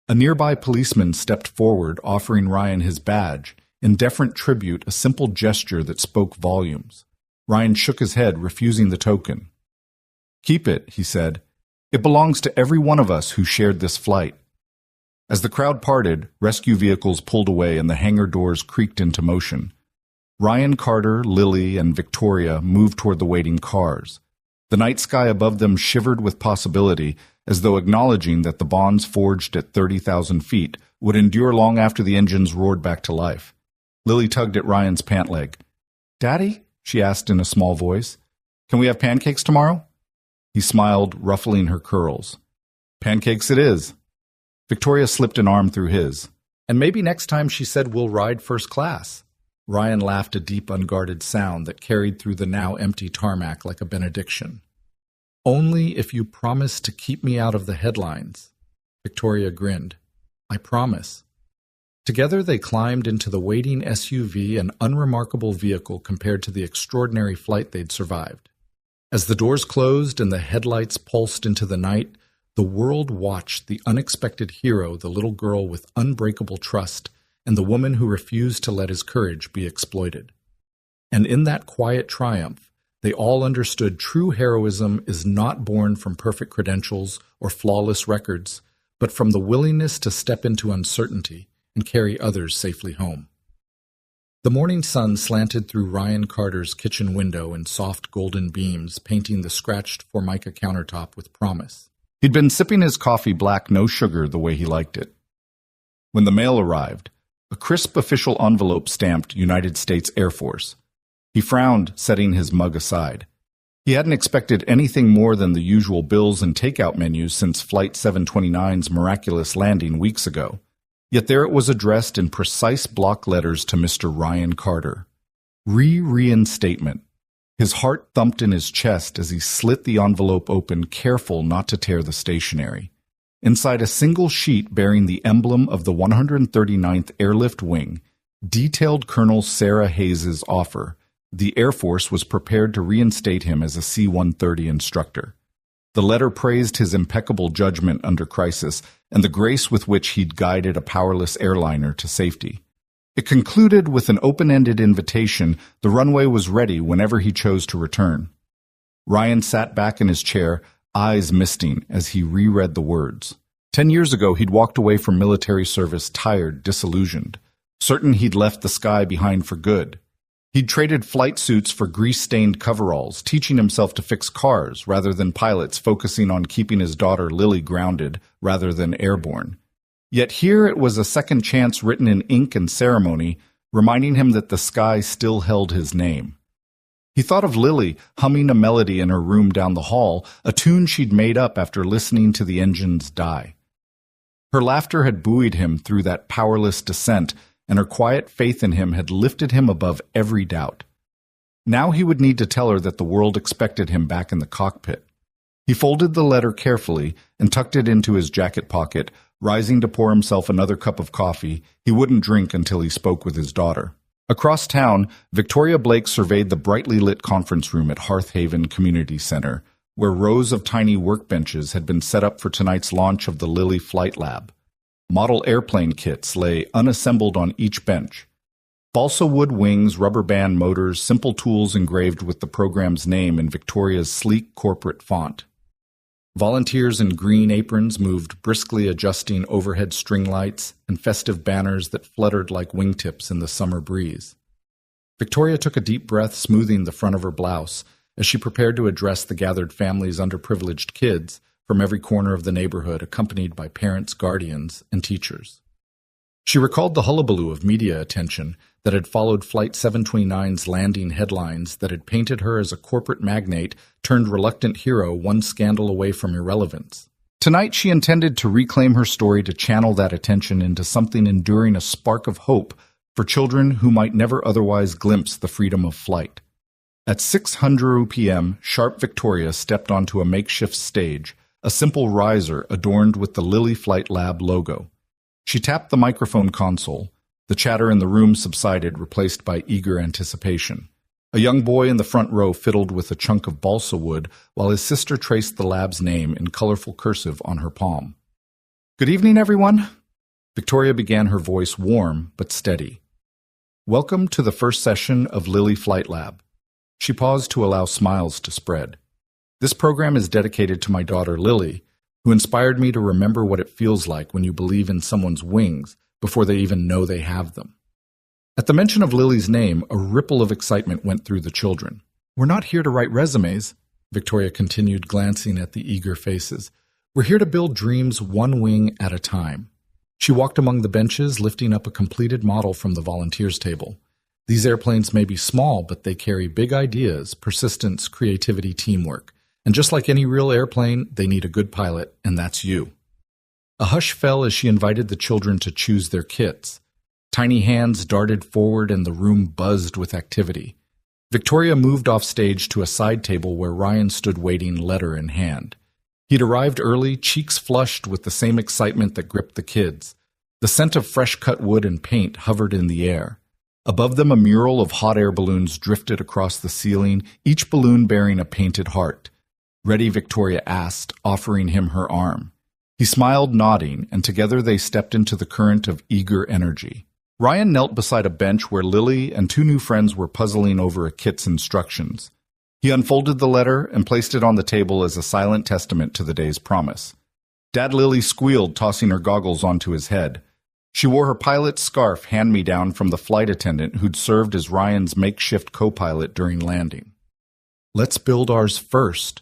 A nearby policeman stepped forward, offering Ryan his badge, in deferent tribute, a simple gesture that spoke volumes. Ryan shook his head, refusing the token. "Keep it," he said. "It belongs to every one of us who shared this flight." As the crowd parted, rescue vehicles pulled away and the hangar doors creaked into motion. Ryan Carter, Lily, and Victoria moved toward the waiting cars. The night sky above them shivered with possibility, as though acknowledging that the bonds forged at 30,000 feet would endure long after the engines roared back to life. Lily tugged at Ryan's pant leg. "Daddy?" she asked in a small voice. "Can we have pancakes tomorrow?" He smiled, ruffling her curls. "Pancakes it is." Victoria slipped an arm through his. "And maybe next time," she said, "we'll ride first class." Ryan laughed, a deep, unguarded sound that carried through the now empty tarmac like a benediction. "Only if you promise to keep me out of the headlines." Victoria grinned. "I promise." Together they climbed into the waiting SUV, an unremarkable vehicle compared to the extraordinary flight they'd survived. As the doors closed and the headlights pulsed into the night, the world watched the unexpected hero, the little girl with unbreakable trust, and the woman who refused to let his courage be exploited. And in that quiet triumph, they all understood true heroism is not born from perfect credentials or flawless records, but from the willingness to step into uncertainty and carry others safely home. The morning sun slanted through Ryan Carter's kitchen window in soft golden beams, painting the scratched Formica countertop with promise. He'd been sipping his coffee black, no sugar, the way he liked it. When the mail arrived, a crisp official envelope stamped United States Air Force. He frowned, setting his mug aside. He hadn't expected anything more than the usual bills and takeout menus since Flight 729's miraculous landing weeks ago. Yet there it was, addressed in precise block letters to Mr. Ryan Carter. Reinstatement. His heart thumped in his chest as he slit the envelope open, careful not to tear the stationery. Inside a single sheet bearing the emblem of the 139th Airlift Wing, detailed Colonel Sarah Hayes' offer. The Air Force was prepared to reinstate him as a C-130 instructor. The letter praised his impeccable judgment under crisis and the grace with which he'd guided a powerless airliner to safety. It concluded with an open-ended invitation. The runway was ready whenever he chose to return. Ryan sat back in his chair, eyes misting as he reread the words. 10 years ago, he'd walked away from military service tired, disillusioned, certain he'd left the sky behind for good. He'd traded flight suits for grease-stained coveralls, teaching himself to fix cars rather than pilots, focusing on keeping his daughter Lily grounded rather than airborne. Yet here it was a second chance written in ink and ceremony, reminding him that the sky still held his name. He thought of Lily humming a melody in her room down the hall, a tune she'd made up after listening to the engines die. Her laughter had buoyed him through that powerless descent, and her quiet faith in him had lifted him above every doubt. Now he would need to tell her that the world expected him back in the cockpit. He folded the letter carefully and tucked it into his jacket pocket, rising to pour himself another cup of coffee he wouldn't drink until he spoke with his daughter. Across town, Victoria Blake surveyed the brightly lit conference room at Hearth Haven Community Center, where rows of tiny workbenches had been set up for tonight's launch of the Lily Flight Lab. Model airplane kits lay unassembled on each bench. Balsa wood wings, rubber band motors, simple tools engraved with the program's name in Victoria's sleek corporate font. Volunteers in green aprons moved briskly, adjusting overhead string lights and festive banners that fluttered like wingtips in the summer breeze. Victoria took a deep breath, smoothing the front of her blouse, as she prepared to address the gathered family's underprivileged kids from every corner of the neighborhood, accompanied by parents, guardians, and teachers. She recalled the hullabaloo of media attention that had followed Flight 729's landing headlines that had painted her as a corporate magnate turned reluctant hero one scandal away from irrelevance. Tonight she intended to reclaim her story, to channel that attention into something enduring, a spark of hope for children who might never otherwise glimpse the freedom of flight. At 6:00 p.m., sharp Victoria stepped onto a makeshift stage, a simple riser adorned with the Lily Flight Lab logo. She tapped the microphone console. The chatter in the room subsided, replaced by eager anticipation. A young boy in the front row fiddled with a chunk of balsa wood while his sister traced the lab's name in colorful cursive on her palm. "Good evening, everyone." Victoria began, her voice warm but steady. "Welcome to the first session of Lily Flight Lab." She paused to allow smiles to spread. "This program is dedicated to my daughter Lily, who inspired me to remember what it feels like when you believe in someone's wings before they even know they have them." At the mention of Lily's name, a ripple of excitement went through the children. "We're not here to write resumes," Victoria continued, glancing at the eager faces. "We're here to build dreams one wing at a time." She walked among the benches, lifting up a completed model from the volunteers table. "These airplanes may be small, but they carry big ideas, persistence, creativity, teamwork. And just like any real airplane, they need a good pilot, and that's you." A hush fell as she invited the children to choose their kits. Tiny hands darted forward and the room buzzed with activity. Victoria moved off stage to a side table where Ryan stood waiting, letter in hand. He'd arrived early, cheeks flushed with the same excitement that gripped the kids. The scent of fresh-cut wood and paint hovered in the air. Above them, a mural of hot air balloons drifted across the ceiling, each balloon bearing a painted heart. "Ready?" Victoria asked, offering him her arm. He smiled, nodding, and together they stepped into the current of eager energy. Ryan knelt beside a bench where Lily and two new friends were puzzling over a kit's instructions. He unfolded the letter and placed it on the table as a silent testament to the day's promise. Dad Lily squealed, tossing her goggles onto his head. She wore her pilot's scarf, hand-me-down from the flight attendant who'd served as Ryan's makeshift co-pilot during landing. "Let's build ours first."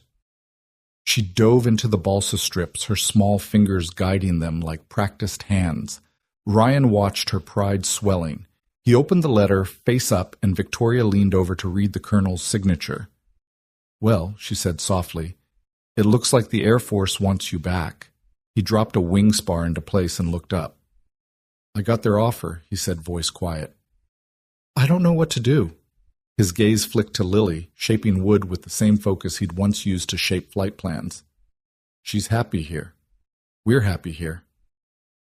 She dove into the balsa strips, her small fingers guiding them like practiced hands. Ryan watched, her pride swelling. He opened the letter, face up, and Victoria leaned over to read the colonel's signature. "Well," she said softly, "it looks like the Air Force wants you back." He dropped a wing spar into place and looked up. "I got their offer," he said, voice quiet. "I don't know what to do." His gaze flicked to Lily, shaping wood with the same focus he'd once used to shape flight plans. "She's happy here. We're happy here."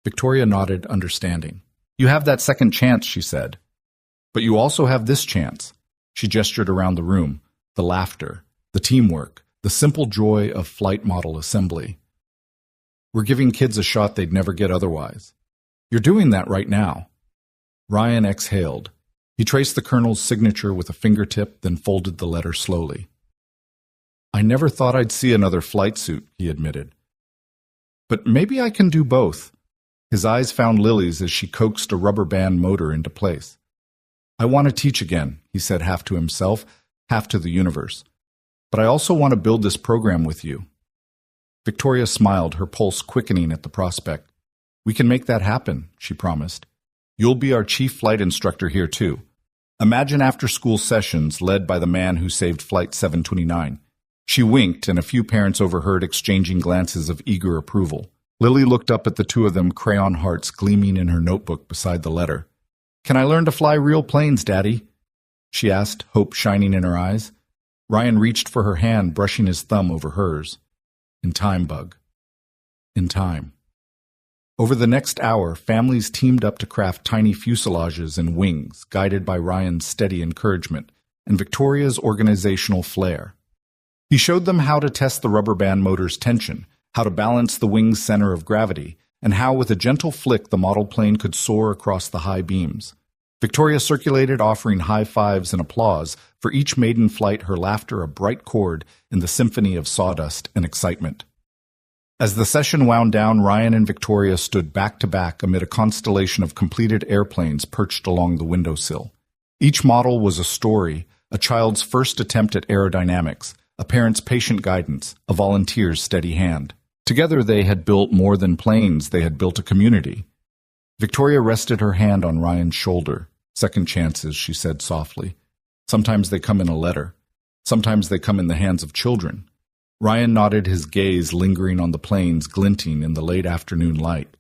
Victoria nodded, understanding. "You have that second chance," she said. "But you also have this chance." She gestured around the room, the laughter, the teamwork, the simple joy of flight model assembly. "We're giving kids a shot they'd never get otherwise. You're doing that right now." Ryan exhaled. He traced the colonel's signature with a fingertip, then folded the letter slowly. "I never thought I'd see another flight suit," he admitted. "But maybe I can do both." His eyes found Lily's as she coaxed a rubber band motor into place. I want to teach again, he said, half to himself, half to the universe. But I also want to build this program with you. Victoria smiled, her pulse quickening at the prospect. We can make that happen, she promised. You'll be our chief flight instructor here, too. Imagine after-school sessions led by the man who saved Flight 729. She winked, and a few parents overheard exchanging glances of eager approval. Lily looked up at the two of them, crayon hearts gleaming in her notebook beside the letter. Can I learn to fly real planes, Daddy? She asked, hope shining in her eyes. Ryan reached for her hand, brushing his thumb over hers. In time, Bug. In time. Over the next hour, families teamed up to craft tiny fuselages and wings, guided by Ryan's steady encouragement and Victoria's organizational flair. He showed them how to test the rubber band motor's tension, how to balance the wing's center of gravity, and how with a gentle flick the model plane could soar across the high beams. Victoria circulated, offering high fives and applause, for each maiden flight her laughter a bright chord in the symphony of sawdust and excitement. As the session wound down, Ryan and Victoria stood back to back amid a constellation of completed airplanes perched along the windowsill. Each model was a story, a child's first attempt at aerodynamics, a parent's patient guidance, a volunteer's steady hand. Together they had built more than planes, they had built a community. Victoria rested her hand on Ryan's shoulder. Second chances, she said softly. Sometimes they come in a letter. Sometimes they come in the hands of children. Ryan nodded, his gaze lingering on the planes glinting in the late afternoon light.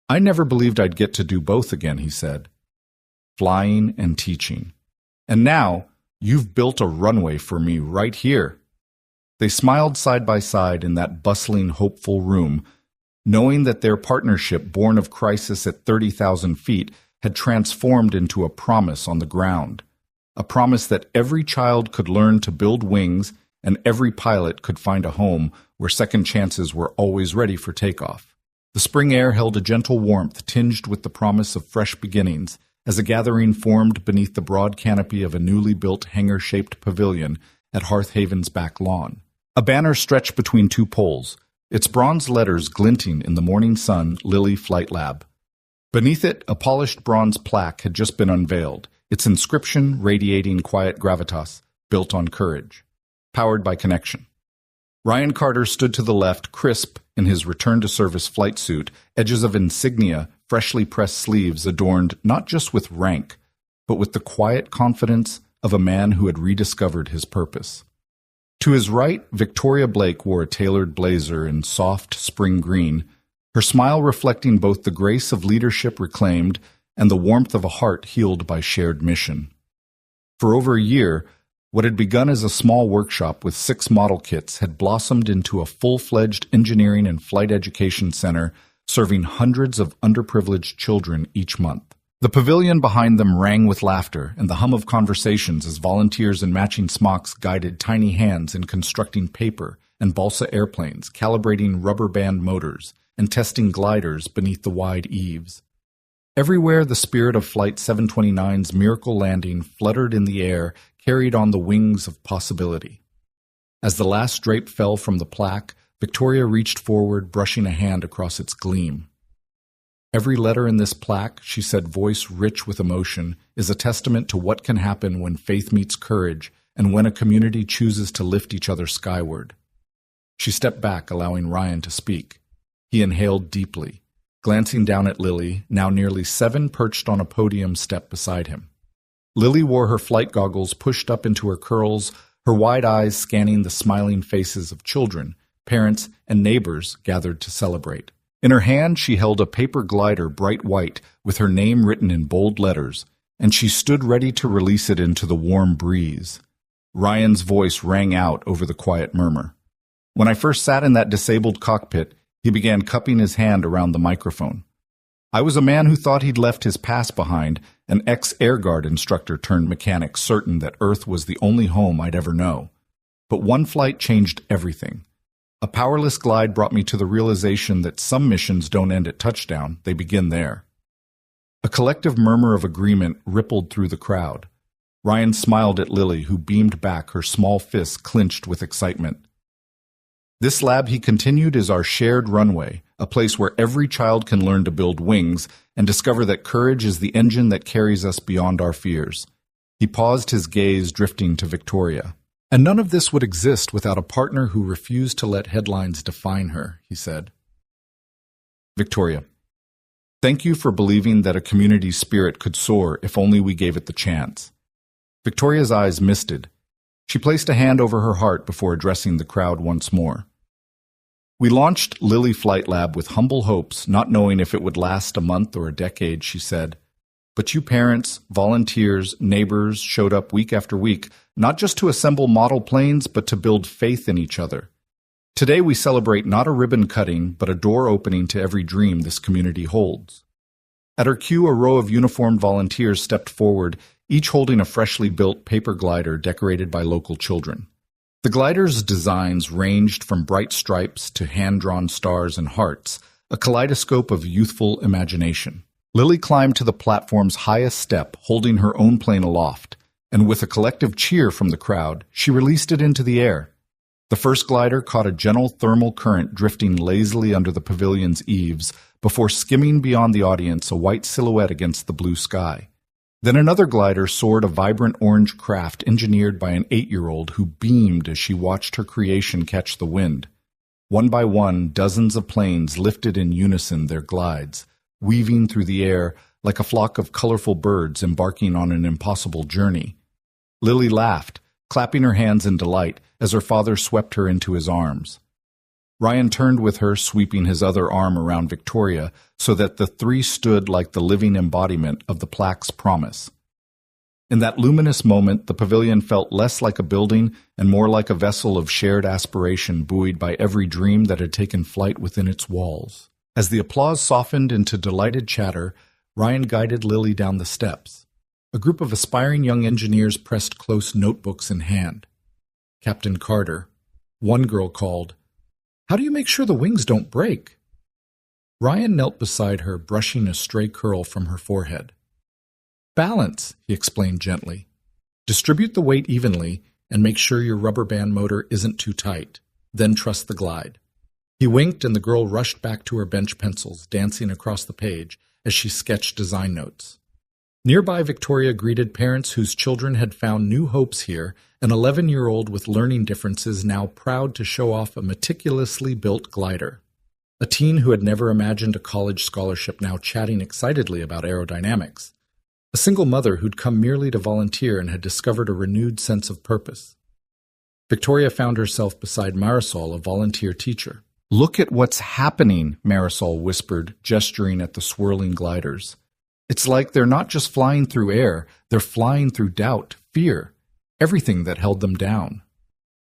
I never believed I'd get to do both again, he said. Flying and teaching. And now, you've built a runway for me right here. They smiled side by side in that bustling, hopeful room, knowing that their partnership, born of crisis at 30,000 feet, had transformed into a promise on the ground. A promise that every child could learn to build wings and every pilot could find a home where second chances were always ready for takeoff. The spring air held a gentle warmth tinged with the promise of fresh beginnings as a gathering formed beneath the broad canopy of a newly built hangar-shaped pavilion at Hearth Haven's back lawn. A banner stretched between two poles, its bronze letters glinting in the morning sun, Lily Flight Lab. Beneath it, a polished bronze plaque had just been unveiled, its inscription radiating quiet gravitas, built on courage. Powered by connection. Ryan Carter stood to the left, crisp in his return-to-service flight suit, edges of insignia, freshly pressed sleeves adorned not just with rank, but with the quiet confidence of a man who had rediscovered his purpose. To his right, Victoria Blake wore a tailored blazer in soft spring green, her smile reflecting both the grace of leadership reclaimed and the warmth of a heart healed by shared mission. For over a year, what had begun as a small workshop with 6 model kits had blossomed into a full-fledged engineering and flight education center serving hundreds of underprivileged children each month. The pavilion behind them rang with laughter and the hum of conversations as volunteers in matching smocks guided tiny hands in constructing paper and balsa airplanes, calibrating rubber band motors, and testing gliders beneath the wide eaves. Everywhere the spirit of Flight 729's miracle landing fluttered in the air, carried on the wings of possibility. As the last drape fell from the plaque, Victoria reached forward, brushing a hand across its gleam. Every letter in this plaque, she said, voice rich with emotion, is a testament to what can happen when faith meets courage and when a community chooses to lift each other skyward. She stepped back, allowing Ryan to speak. He inhaled deeply, glancing down at Lily, now nearly 7, perched on a podium step beside him. Lily wore her flight goggles pushed up into her curls, her wide eyes scanning the smiling faces of children, parents, and neighbors gathered to celebrate. In her hand, she held a paper glider bright white with her name written in bold letters, and she stood ready to release it into the warm breeze. Ryan's voice rang out over the quiet murmur. When I first sat in that disabled cockpit, he began cupping his hand around the microphone. I was a man who thought he'd left his past behind, an ex-Air Guard instructor turned mechanic, certain that Earth was the only home I'd ever know. But one flight changed everything. A powerless glide brought me to the realization that some missions don't end at touchdown, they begin there. A collective murmur of agreement rippled through the crowd. Ryan smiled at Lily, who beamed back, her small fists clenched with excitement. This lab, he continued, is our shared runway, a place where every child can learn to build wings and discover that courage is the engine that carries us beyond our fears. He paused, his gaze drifting to Victoria. And none of this would exist without a partner who refused to let headlines define her, he said. Victoria, thank you for believing that a community spirit could soar if only we gave it the chance. Victoria's eyes misted. She placed a hand over her heart before addressing the crowd once more. We launched Lily Flight Lab with humble hopes, not knowing if it would last a month or a decade, she said. But you parents, volunteers, neighbors showed up week after week, not just to assemble model planes, but to build faith in each other. Today we celebrate not a ribbon cutting, but a door opening to every dream this community holds. At her cue, a row of uniformed volunteers stepped forward, each holding a freshly built paper glider decorated by local children. The glider's designs ranged from bright stripes to hand-drawn stars and hearts, a kaleidoscope of youthful imagination. Lily climbed to the platform's highest step, holding her own plane aloft, and with a collective cheer from the crowd, she released it into the air. The first glider caught a gentle thermal current drifting lazily under the pavilion's eaves before skimming beyond the audience, a white silhouette against the blue sky. Then another glider soared, a vibrant orange craft engineered by an 8-year-old who beamed as she watched her creation catch the wind. One by one, dozens of planes lifted in unison their glides, weaving through the air like a flock of colorful birds embarking on an impossible journey. Lily laughed, clapping her hands in delight as her father swept her into his arms. Ryan turned with her, sweeping his other arm around Victoria so that the three stood like the living embodiment of the plaque's promise. In that luminous moment, the pavilion felt less like a building and more like a vessel of shared aspiration buoyed by every dream that had taken flight within its walls. As the applause softened into delighted chatter, Ryan guided Lily down the steps. A group of aspiring young engineers pressed close, notebooks in hand. Captain Carter. One girl called, "How do you make sure the wings don't break?" Ryan knelt beside her, brushing a stray curl from her forehead. "Balance," he explained gently. "Distribute the weight evenly and make sure your rubber band motor isn't too tight. Then trust the glide." He winked and the girl rushed back to her bench pencils, dancing across the page as she sketched design notes. Nearby, Victoria greeted parents whose children had found new hopes here, an 11-year-old with learning differences now proud to show off a meticulously built glider. A teen who had never imagined a college scholarship now chatting excitedly about aerodynamics. A single mother who'd come merely to volunteer and had discovered a renewed sense of purpose. Victoria found herself beside Marisol, a volunteer teacher. "Look at what's happening," Marisol whispered, gesturing at the swirling gliders. "It's like they're not just flying through air, they're flying through doubt, fear, everything that held them down."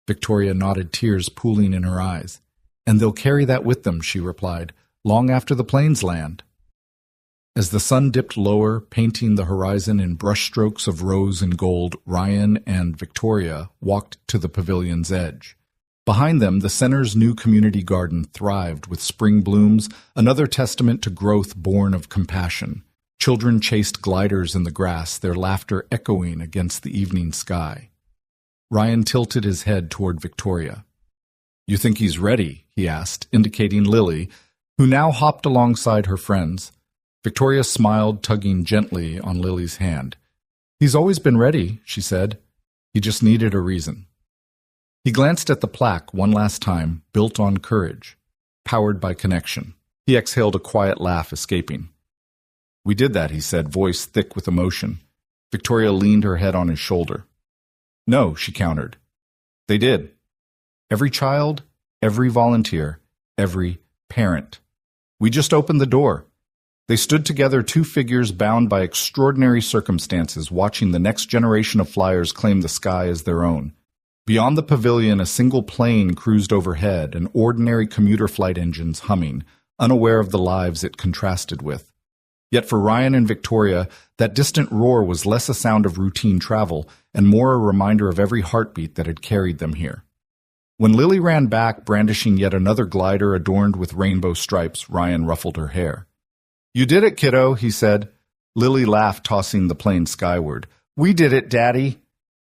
Victoria nodded, tears pooling in her eyes. "And they'll carry that with them," she replied, "long after the planes land." As the sun dipped lower, painting the horizon in brushstrokes of rose and gold, Ryan and Victoria walked to the pavilion's edge. Behind them, the center's new community garden thrived with spring blooms, another testament to growth born of compassion. Children chased gliders in the grass, their laughter echoing against the evening sky. Ryan tilted his head toward Victoria. "You think he's ready?" he asked, indicating Lily, who now hopped alongside her friends. Victoria smiled, tugging gently on Lily's hand. "He's always been ready," she said. "He just needed a reason." He glanced at the plaque one last time, built on courage, powered by connection. He exhaled, a quiet laugh escaping. "We did that," he said, voice thick with emotion. Victoria leaned her head on his shoulder. "No," she countered. "They did. Every child, every volunteer, every parent. We just opened the door." They stood together, two figures bound by extraordinary circumstances, watching the next generation of flyers claim the sky as their own. Beyond the pavilion, a single plane cruised overhead, an ordinary commuter flight engines humming, unaware of the lives it contrasted with. Yet for Ryan and Victoria, that distant roar was less a sound of routine travel and more a reminder of every heartbeat that had carried them here. When Lily ran back, brandishing yet another glider adorned with rainbow stripes, Ryan ruffled her hair. "You did it, kiddo," he said. Lily laughed, tossing the plane skyward. "We did it, Daddy."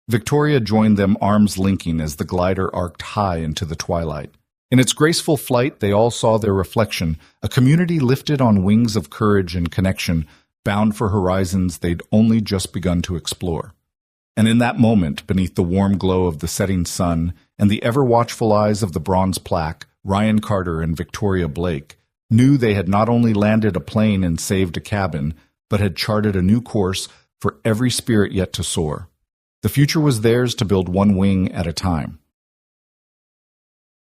Victoria joined them, arms linking as the glider arced high into the twilight. In its graceful flight, they all saw their reflection, a community lifted on wings of courage and connection, bound for horizons they'd only just begun to explore. And in that moment, beneath the warm glow of the setting sun and the ever-watchful eyes of the bronze plaque, Ryan Carter and Victoria Blake knew they had not only landed a plane and saved a cabin, but had charted a new course for every spirit yet to soar. The future was theirs to build one wing at a time.